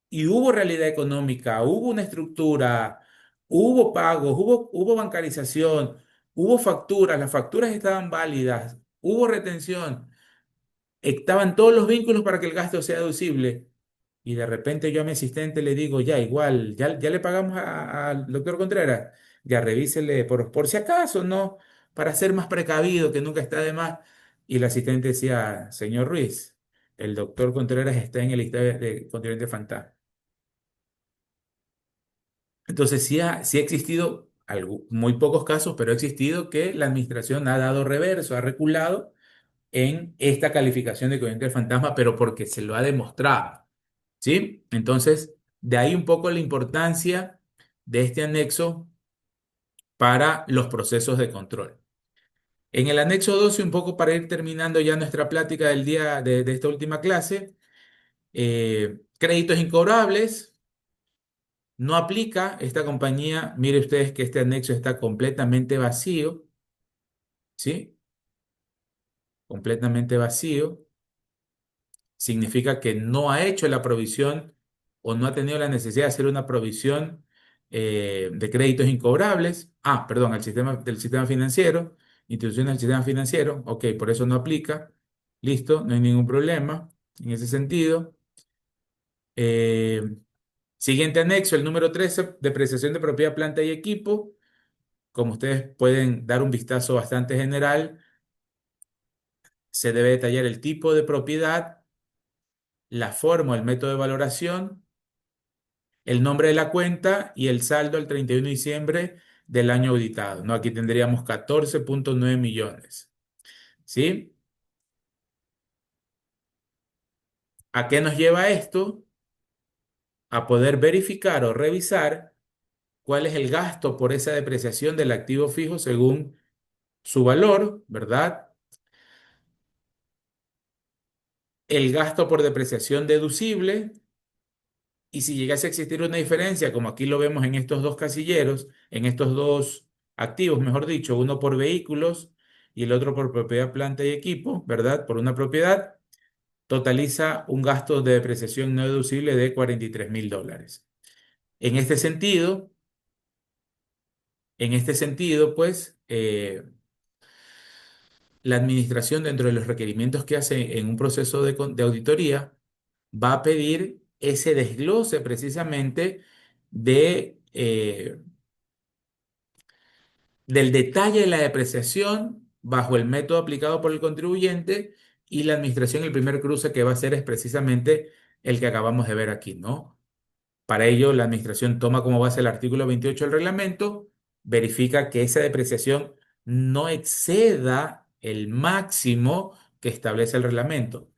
y hubo realidad económica, hubo una estructura, hubo pagos, hubo bancarización, hubo facturas, las facturas estaban válidas, hubo retención, estaban todos los vínculos para que el gasto sea deducible. Y de repente yo a mi asistente le digo, ya igual, ya le pagamos al doctor Contreras, ya revísele por si acaso, ¿no? Para ser más precavido, que nunca está de más. Y el asistente decía, señor Ruiz, el doctor Contreras está en el listado de contribuyentes fantasma. Entonces sí ha existido muy pocos casos, pero ha existido que la administración ha dado reverso, ha reculado en esta calificación de contribuyente fantasma, pero porque se lo ha demostrado. ¿Sí? Entonces, de ahí un poco la importancia de este anexo para los procesos de control. En el anexo 12, un poco para ir terminando ya nuestra plática del día de esta última clase, créditos incobrables, no aplica esta compañía. Mire ustedes que este anexo está completamente vacío, ¿sí? Completamente vacío. Significa que no ha hecho la provisión o no ha tenido la necesidad de hacer una provisión de créditos incobrables. Ah, perdón, del sistema financiero, instituciones del sistema financiero. Ok, por eso no aplica. Listo, no hay ningún problema en ese sentido. Eh, Siguiente anexo, el número 13, depreciación de propiedad, planta y equipo. Como ustedes pueden dar un vistazo bastante general, se debe detallar el tipo de propiedad, la forma o el método de valoración, el nombre de la cuenta y el saldo al 31 de diciembre del año auditado, ¿no? Aquí tendríamos 14,9 millones, ¿sí? ¿A qué nos lleva esto? A poder verificar o revisar cuál es el gasto por esa depreciación del activo fijo según su valor, ¿verdad? El gasto por depreciación deducible. Y si llegase a existir una diferencia, como aquí lo vemos en estos dos casilleros, en estos dos activos, mejor dicho, uno por vehículos y el otro por propiedad, planta y equipo, ¿verdad? Por una propiedad, totaliza un gasto de depreciación no deducible de $43,000. En este sentido, pues, la administración dentro de los requerimientos que hace en un proceso de auditoría va a pedir ese desglose precisamente del detalle de la depreciación bajo el método aplicado por el contribuyente y la administración, el primer cruce que va a hacer es precisamente el que acabamos de ver aquí, ¿no? Para ello, la administración toma como base el artículo 28 del reglamento, verifica que esa depreciación no exceda el máximo que establece el reglamento.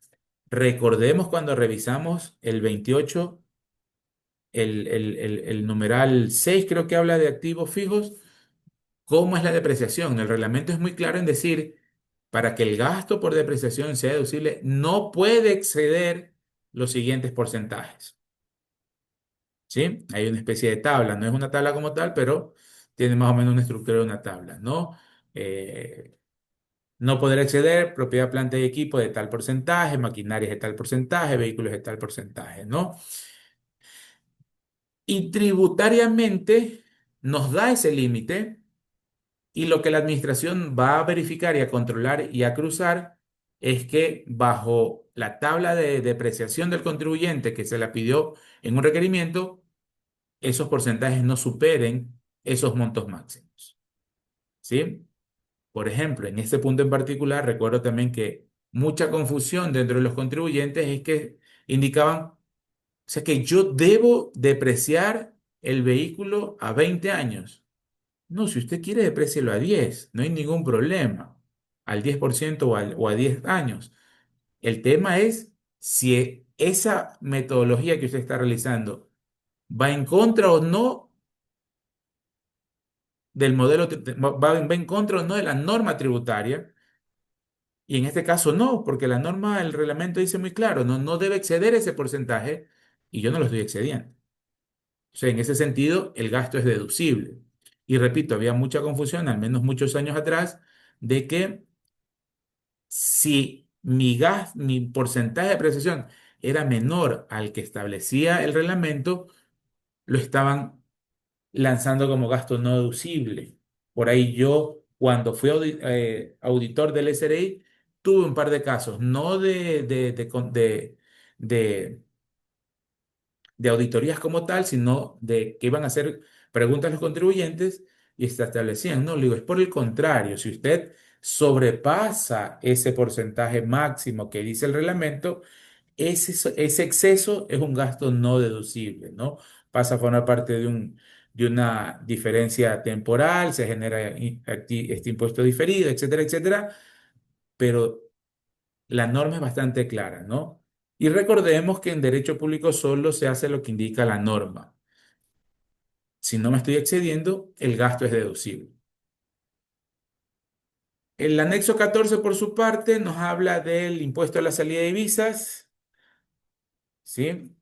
Recordemos cuando revisamos el 28, el numeral 6 creo que habla de activos fijos. ¿Cómo es la depreciación? El reglamento es muy claro en decir, para que el gasto por depreciación sea deducible, no puede exceder los siguientes porcentajes. ¿Sí? Hay una especie de tabla, no es una tabla como tal, pero tiene más o menos una estructura de una tabla, ¿no? Eh, no poder exceder propiedad, planta y equipo de tal porcentaje, maquinarias de tal porcentaje, vehículos de tal porcentaje, ¿no? Y tributariamente nos da ese límite y lo que la administración va a verificar y a controlar y a cruzar es que bajo la tabla de depreciación del contribuyente que se la pidió en un requerimiento, esos porcentajes no superen esos montos máximos. ¿Sí? Por ejemplo, en este punto en particular, recuerdo también que mucha confusión dentro de los contribuyentes es que indicaban, o sea, que yo debo depreciar el vehículo a 20 años. No, si usted quiere, deprécielo a 10, no hay ningún problema, al 10% o a 10 años. El tema es si esa metodología que usted está realizando va en contra o no del modelo, va en contra o no de la norma tributaria. Y en este caso no, porque la norma, el reglamento dice muy claro, no debe exceder ese porcentaje y yo no lo estoy excediendo. O sea, en ese sentido, el gasto es deducible. Y repito, había mucha confusión, al menos muchos años atrás, de que si mi porcentaje de apreciación era menor al que establecía el reglamento, lo estaban lanzando como gasto no deducible. Por ahí yo, cuando fui auditor del SRI, tuve un par de casos, no de, de auditorías como tal, sino de que iban a hacer preguntas a los contribuyentes y se establecían, no, le digo, es por el contrario, si usted sobrepasa ese porcentaje máximo que dice el reglamento, ese exceso es un gasto no deducible, ¿no? Pasa a formar parte de una diferencia temporal, se genera este impuesto diferido, etcétera, etcétera, pero la norma es bastante clara, ¿no? Y recordemos que en derecho público solo se hace lo que indica la norma. Si no me estoy excediendo, el gasto es deducible. El anexo 14, por su parte, nos habla del impuesto a la salida de divisas, ¿sí?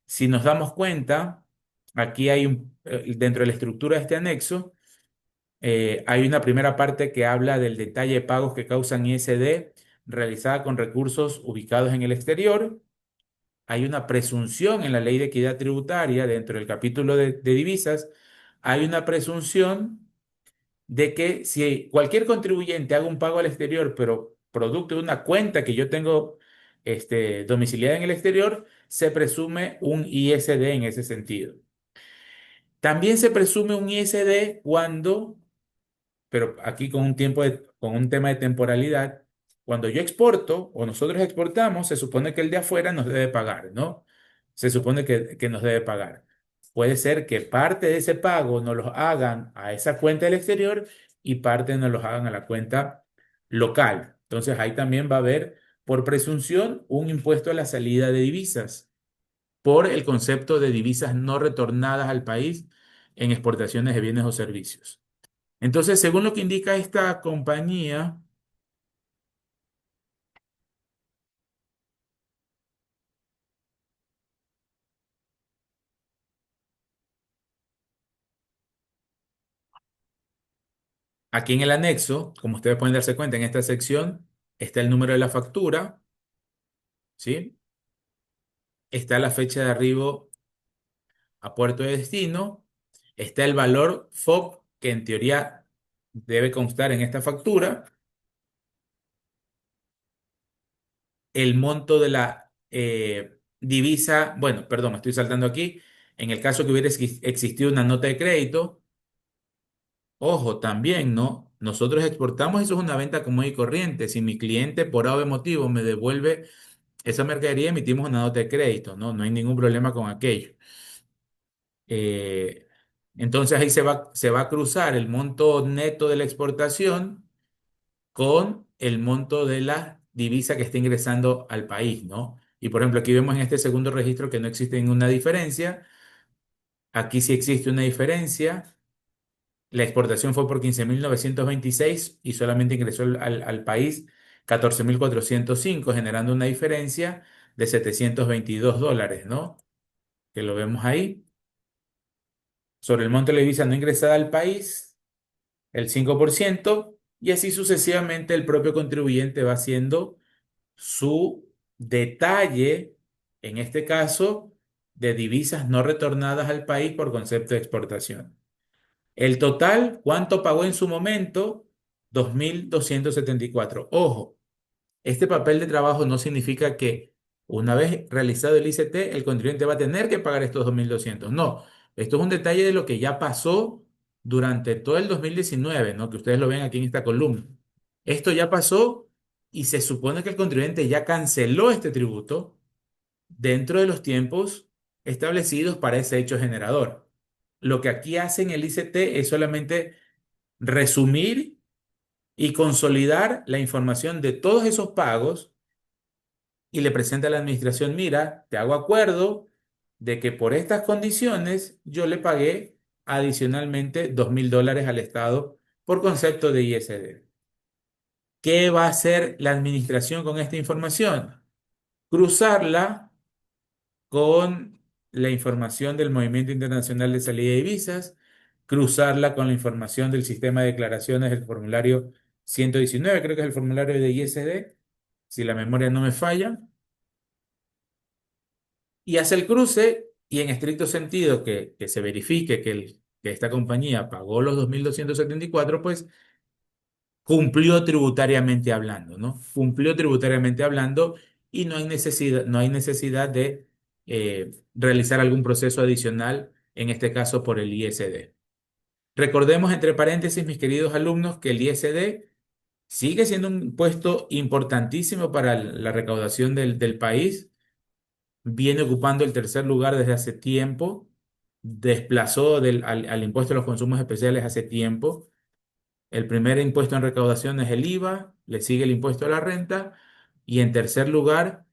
Si nos damos cuenta, aquí hay dentro de la estructura de este anexo, hay una primera parte que habla del detalle de pagos que causan ISD realizada con recursos ubicados en el exterior. Hay una presunción en la ley de equidad tributaria dentro del capítulo de divisas. Hay una presunción de que si cualquier contribuyente haga un pago al exterior, pero producto de una cuenta que yo tengo domiciliada en el exterior, se presume un ISD en ese sentido. También se presume un ISD cuando, pero aquí con un tema de temporalidad, cuando yo exporto o nosotros exportamos, se supone que el de afuera nos debe pagar, ¿no? Se supone que nos debe pagar. Puede ser que parte de ese pago nos lo hagan a esa cuenta del exterior y parte nos los hagan a la cuenta local. Entonces ahí también va a haber, por presunción, un impuesto a la salida de divisas por el concepto de divisas no retornadas al país en exportaciones de bienes o servicios. Entonces, según lo que indica esta compañía, aquí en el anexo, como ustedes pueden darse cuenta, en esta sección está el número de la factura, ¿sí? Está la fecha de arribo a puerto de destino, está el valor FOB, que en teoría debe constar en esta factura, el monto de la divisa, bueno, perdón, me estoy saltando aquí, en el caso que hubiera existido una nota de crédito, ojo, también, ¿no? Nosotros exportamos, eso es una venta común y corriente. Si mi cliente por A o B motivo me devuelve esa mercadería, emitimos una nota de crédito, ¿no? No hay ningún problema con aquello. Eh, entonces ahí se va a cruzar el monto neto de la exportación con el monto de la divisa que está ingresando al país, ¿no? Y por ejemplo, aquí vemos en este segundo registro que no existe ninguna diferencia. Aquí sí existe una diferencia. La exportación fue por 15.926 y solamente ingresó al país 14.405, generando una diferencia de $722, ¿no? Que lo vemos ahí. Sobre el monto de la divisa no ingresada al país, el 5%, y así sucesivamente el propio contribuyente va haciendo su detalle, en este caso, de divisas no retornadas al país por concepto de exportación. El total, ¿cuánto pagó en su momento? 2.274. Ojo, este papel de trabajo no significa que una vez realizado el ICT, el contribuyente va a tener que pagar estos 2.200. No, esto es un detalle de lo que ya pasó durante todo el 2019, ¿no? Que ustedes lo ven aquí en esta columna. Esto ya pasó y se supone que el contribuyente ya canceló este tributo dentro de los tiempos establecidos para ese hecho generador. Lo que aquí hace en el ICT es solamente resumir y consolidar la información de todos esos pagos y le presenta a la administración: mira, te hago acuerdo de que por estas condiciones yo le pagué adicionalmente $2.000 al Estado por concepto de ISD. ¿Qué va a hacer la administración con esta información? Cruzarla con la información del Movimiento Internacional de Salida de Divisas, cruzarla con la información del sistema de declaraciones del formulario 119, creo que es el formulario de ISD, si la memoria no me falla, y hace el cruce y en estricto sentido que se verifique que esta compañía pagó los 2.274, pues cumplió tributariamente hablando, ¿no? Cumplió tributariamente hablando y no hay necesidad de realizar algún proceso adicional, en este caso por el ISD. Recordemos entre paréntesis, mis queridos alumnos, que el ISD sigue siendo un impuesto importantísimo para la recaudación del país. Viene ocupando el tercer lugar desde hace tiempo. Desplazó al impuesto a los consumos especiales hace tiempo. El primer impuesto en recaudación es el IVA, le sigue el impuesto a la renta y en tercer lugar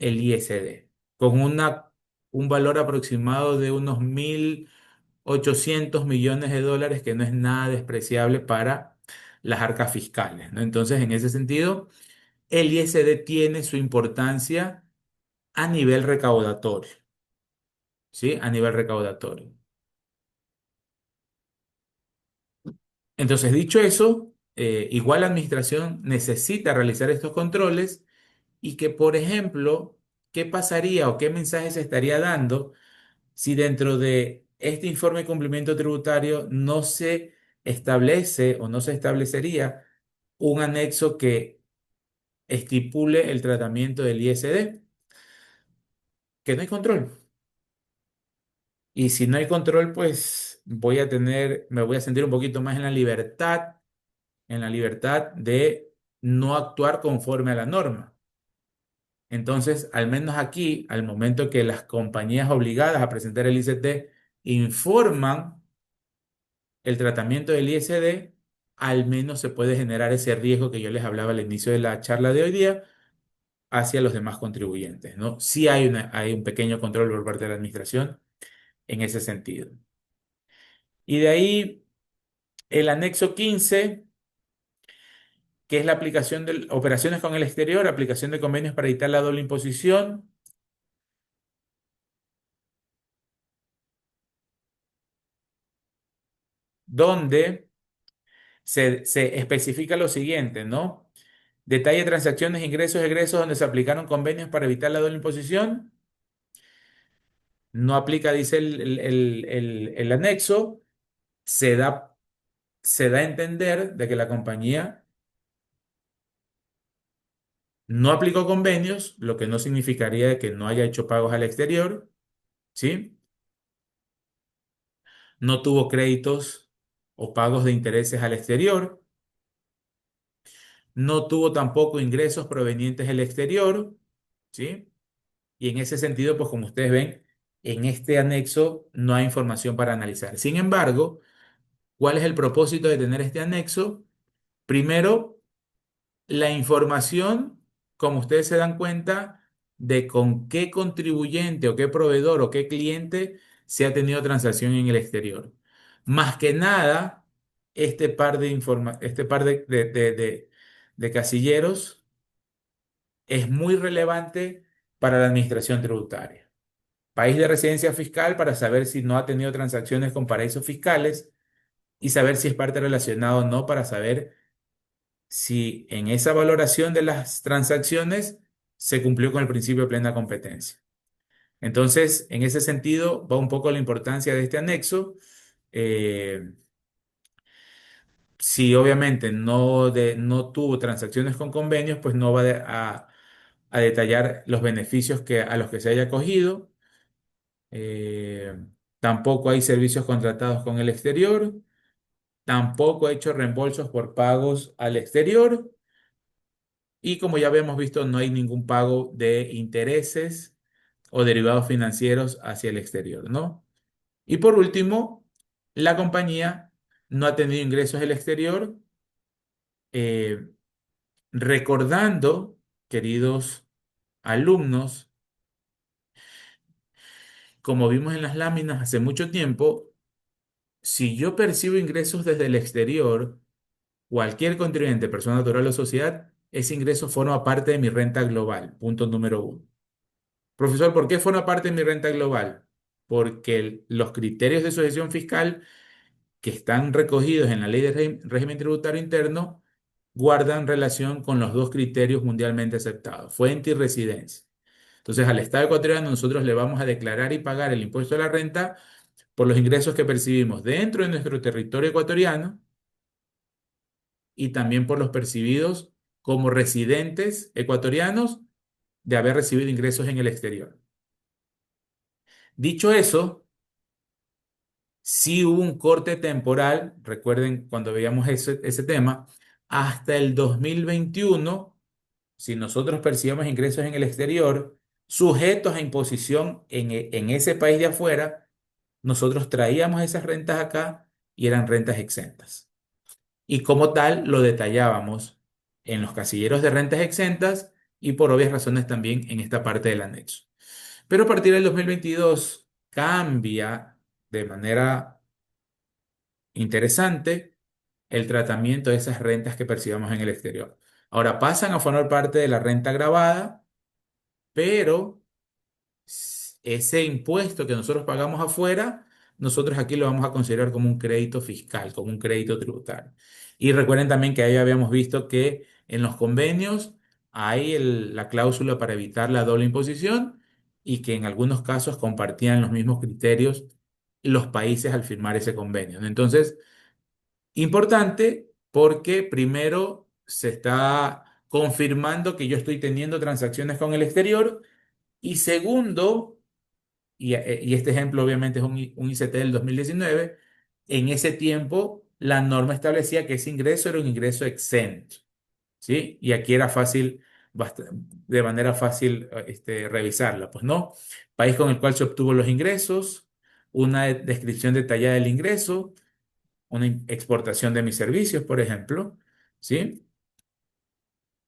el ISD, con un valor aproximado de unos 1.800 millones de dólares, que no es nada despreciable para las arcas fiscales, ¿no? Entonces, en ese sentido, el ISD tiene su importancia a nivel recaudatorio, ¿sí? A nivel recaudatorio. Entonces, dicho eso, igual la administración necesita realizar estos controles. Y que, por ejemplo, ¿qué pasaría o qué mensaje se estaría dando si dentro de este informe de cumplimiento tributario no se establece o no se establecería un anexo que estipule el tratamiento del ISD? Que no hay control. Y si no hay control, pues me voy a sentir un poquito más en la libertad de no actuar conforme a la norma. Entonces, al menos aquí, al momento que las compañías obligadas a presentar el ICT informan el tratamiento del ISD, al menos se puede generar ese riesgo que yo les hablaba al inicio de la charla de hoy día hacia los demás contribuyentes, ¿no? Sí hay un pequeño control por parte de la administración en ese sentido. Y de ahí el anexo 15, que es la aplicación de operaciones con el exterior, aplicación de convenios para evitar la doble imposición. Donde se especifica lo siguiente, ¿no? Detalle de transacciones, ingresos, egresos donde se aplicaron convenios para evitar la doble imposición. No aplica, dice el anexo. Se da, se da a entender de que la compañía no aplicó convenios, lo que no significaría que no haya hecho pagos al exterior, ¿sí? No tuvo créditos o pagos de intereses al exterior. no tuvo tampoco ingresos provenientes del exterior, ¿sí? Y en ese sentido, pues como ustedes ven, en este anexo no hay información para analizar. Sin embargo, ¿cuál es el propósito de tener este anexo? Primero, la información, como ustedes se dan cuenta, de con qué contribuyente o qué proveedor o qué cliente se ha tenido transacción en el exterior. Más que nada, este par de casilleros es muy relevante para la administración tributaria. País de residencia fiscal para saber si no ha tenido transacciones con paraísos fiscales y saber si es parte relacionada o no para saber si en esa valoración de las transacciones se cumplió con el principio de plena competencia. Entonces, en ese sentido, va un poco la importancia de este anexo. Eh, si obviamente no tuvo transacciones con convenios, pues no va a detallar los beneficios a los que se haya acogido. Eh, Tampoco hay servicios contratados con el exterior. Tampoco ha hecho reembolsos por pagos al exterior. Y como ya habíamos visto, no hay ningún pago de intereses o derivados financieros hacia el exterior, ¿no? Y por último, la compañía no ha tenido ingresos del exterior, eh, recordando, queridos alumnos, como vimos en las láminas hace mucho tiempo, si yo percibo ingresos desde el exterior, cualquier contribuyente, persona natural o sociedad, ese ingreso forma parte de mi renta global, punto número uno. Profesor, ¿por qué forma parte de mi renta global? Porque los criterios de sujeción fiscal que están recogidos en la ley de régimen tributario interno guardan relación con los dos criterios mundialmente aceptados, fuente y residencia. Entonces, al Estado ecuatoriano nosotros le vamos a declarar y pagar el impuesto a la renta por los ingresos que percibimos dentro de nuestro territorio ecuatoriano y también por los percibidos como residentes ecuatorianos de haber recibido ingresos en el exterior. Dicho eso, sí hubo un corte temporal, recuerden cuando veíamos ese tema, hasta el 2021, si nosotros percibimos ingresos en el exterior, sujetos a imposición en ese país de afuera, nosotros traíamos esas rentas acá y eran rentas exentas. Y como tal, lo detallábamos en los casilleros de rentas exentas y por obvias razones también en esta parte del anexo. Pero a partir del 2022 cambia de manera interesante el tratamiento de esas rentas que percibamos en el exterior. Ahora pasan a formar parte de la renta gravada, pero ese impuesto que nosotros pagamos afuera, nosotros aquí lo vamos a considerar como un crédito fiscal, como un crédito tributario. Y recuerden también que ahí habíamos visto que en los convenios hay la cláusula para evitar la doble imposición y que en algunos casos compartían los mismos criterios los países al firmar ese convenio, ¿no? Entonces, importante porque primero se está confirmando que yo estoy teniendo transacciones con el exterior y segundo, y este ejemplo obviamente es un ICT del 2019, en ese tiempo la norma establecía que ese ingreso era un ingreso exento, ¿sí? Y aquí era fácil, de manera fácil, revisarla, pues no. País con el cual se obtuvo los ingresos, una descripción detallada del ingreso, una exportación de mis servicios, por ejemplo, ¿sí?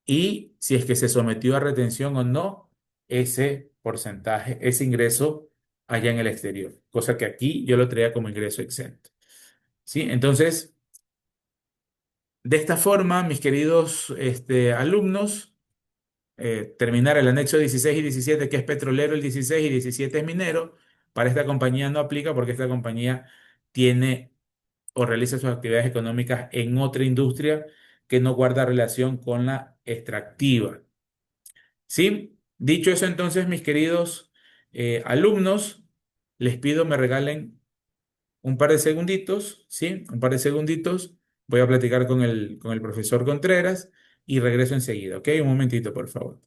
Y si es que se sometió a retención o no ese porcentaje, ese ingreso allá en el exterior, cosa que aquí yo lo traía como ingreso exento, ¿sí? Entonces, de esta forma, mis queridos alumnos, terminar el anexo 16 y 17, que es petrolero el 16 y 17 es minero, para esta compañía no aplica porque esta compañía tiene o realiza sus actividades económicas en otra industria que no guarda relación con la extractiva. ¿Sí? Dicho eso, entonces, mis queridos alumnos, les pido me regalen un par de segunditos, ¿sí? Un par de segunditos. Voy a platicar con el profesor Contreras y regreso enseguida, ¿ok? Un momentito, por favor.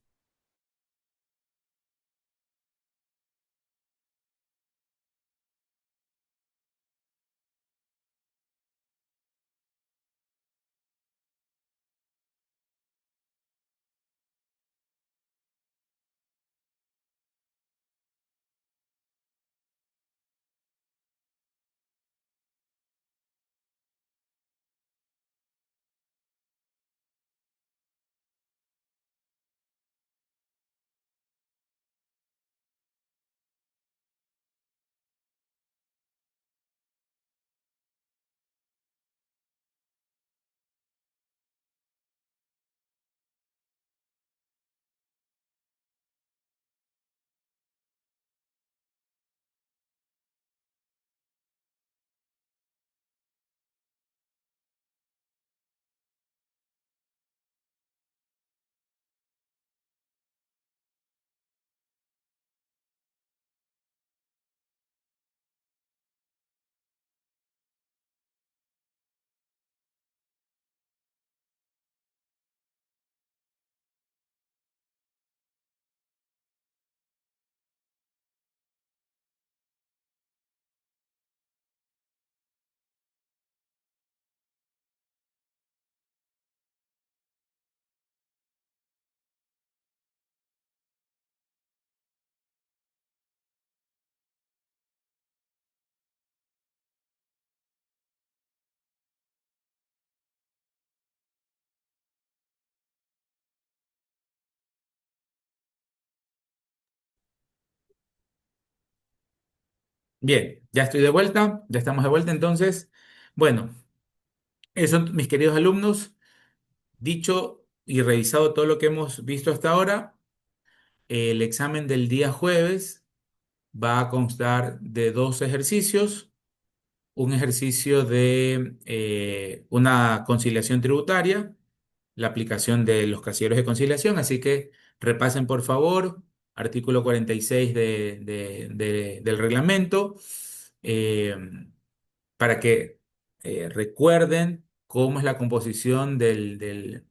Bien, ya estoy de vuelta, ya estamos de vuelta entonces. Bueno, eso, mis queridos alumnos, dicho y revisado todo lo que hemos visto hasta ahora, el examen del día jueves va a constar de dos ejercicios. Un ejercicio de una conciliación tributaria, la aplicación de los casilleros de conciliación. Así que repasen por favor artículo 46 del reglamento, eh, para que recuerden cómo es la composición de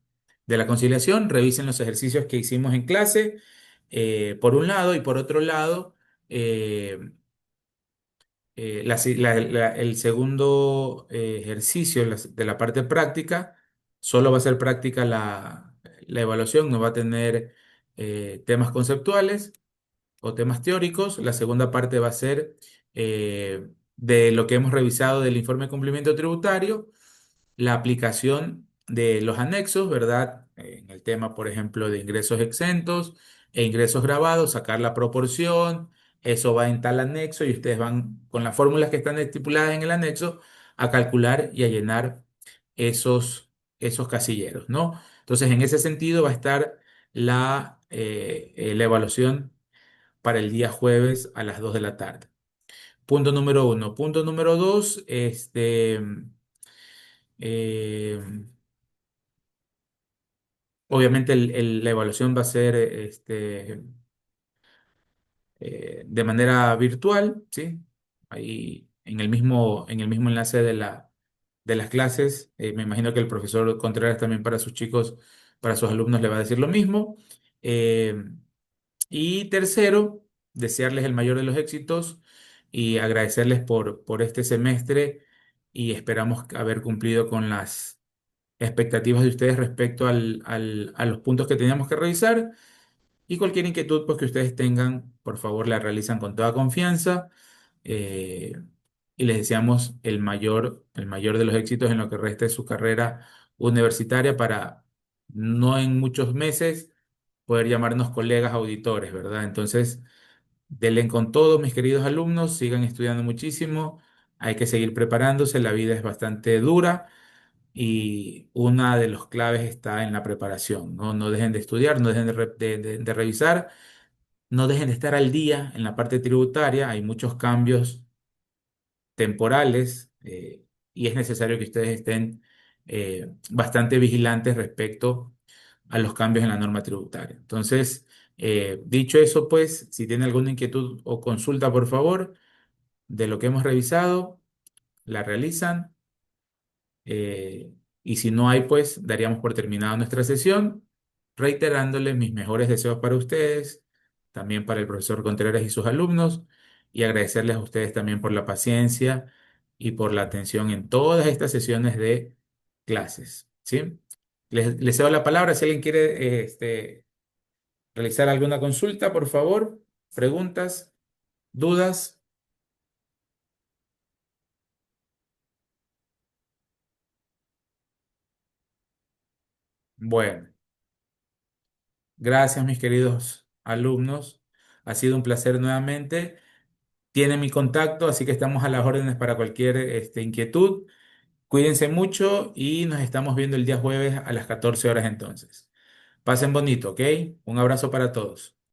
la conciliación. Revisen los ejercicios que hicimos en clase, por un lado, y por otro lado, eh, el segundo ejercicio de la parte práctica, solo va a ser práctica la evaluación, no va a tener temas conceptuales o temas teóricos. La segunda parte va a ser de lo que hemos revisado del informe de cumplimiento tributario, la aplicación de los anexos, ¿verdad? En el tema, por ejemplo, de ingresos exentos e ingresos grabados, sacar la proporción, eso va en tal anexo y ustedes van con las fórmulas que están estipuladas en el anexo a calcular y a llenar esos casilleros, ¿no? Entonces, en ese sentido va a estar la evaluación para el día jueves a las 2 de la tarde. Punto número uno. Punto número dos, eh, obviamente la evaluación va a ser de manera virtual, ¿sí? Ahí en el mismo enlace de las clases, me imagino que el profesor Contreras también para sus chicos, para sus alumnos le va a decir lo mismo. Eh, y tercero, desearles el mayor de los éxitos y agradecerles por este semestre, y esperamos haber cumplido con las expectativas de ustedes respecto a los puntos que teníamos que revisar. Y cualquier inquietud pues, que ustedes tengan, por favor, la realizan con toda confianza. eh, y les deseamos el mayor de los éxitos en lo que resta de su carrera universitaria, para no en muchos meses poder llamarnos colegas auditores, ¿verdad? Entonces, denle con todo, mis queridos alumnos, sigan estudiando muchísimo, hay que seguir preparándose, la vida es bastante dura y una de las claves está en la preparación, ¿no? No dejen de estudiar, no dejen de revisar, no dejen de estar al día en la parte tributaria. Hay muchos cambios temporales, y es necesario que ustedes estén bastante vigilantes respecto a los cambios en la norma tributaria. Entonces, dicho eso, pues, si tienen alguna inquietud o consulta, por favor, de lo que hemos revisado, la realizan. Y si no hay, pues daríamos por terminada nuestra sesión, reiterándoles mis mejores deseos para ustedes, también para el profesor Contreras y sus alumnos, y agradecerles a ustedes también por la paciencia y por la atención en todas estas sesiones de clases, ¿sí? Les cedo la palabra si alguien quiere realizar alguna consulta, por favor, preguntas, dudas. Bueno, gracias mis queridos alumnos. Ha sido un placer nuevamente. Tiene mi contacto, así que estamos a las órdenes para cualquier inquietud. Cuídense mucho y nos estamos viendo el día jueves a las 14 horas entonces. Pasen bonito, ¿ok? Un abrazo para todos.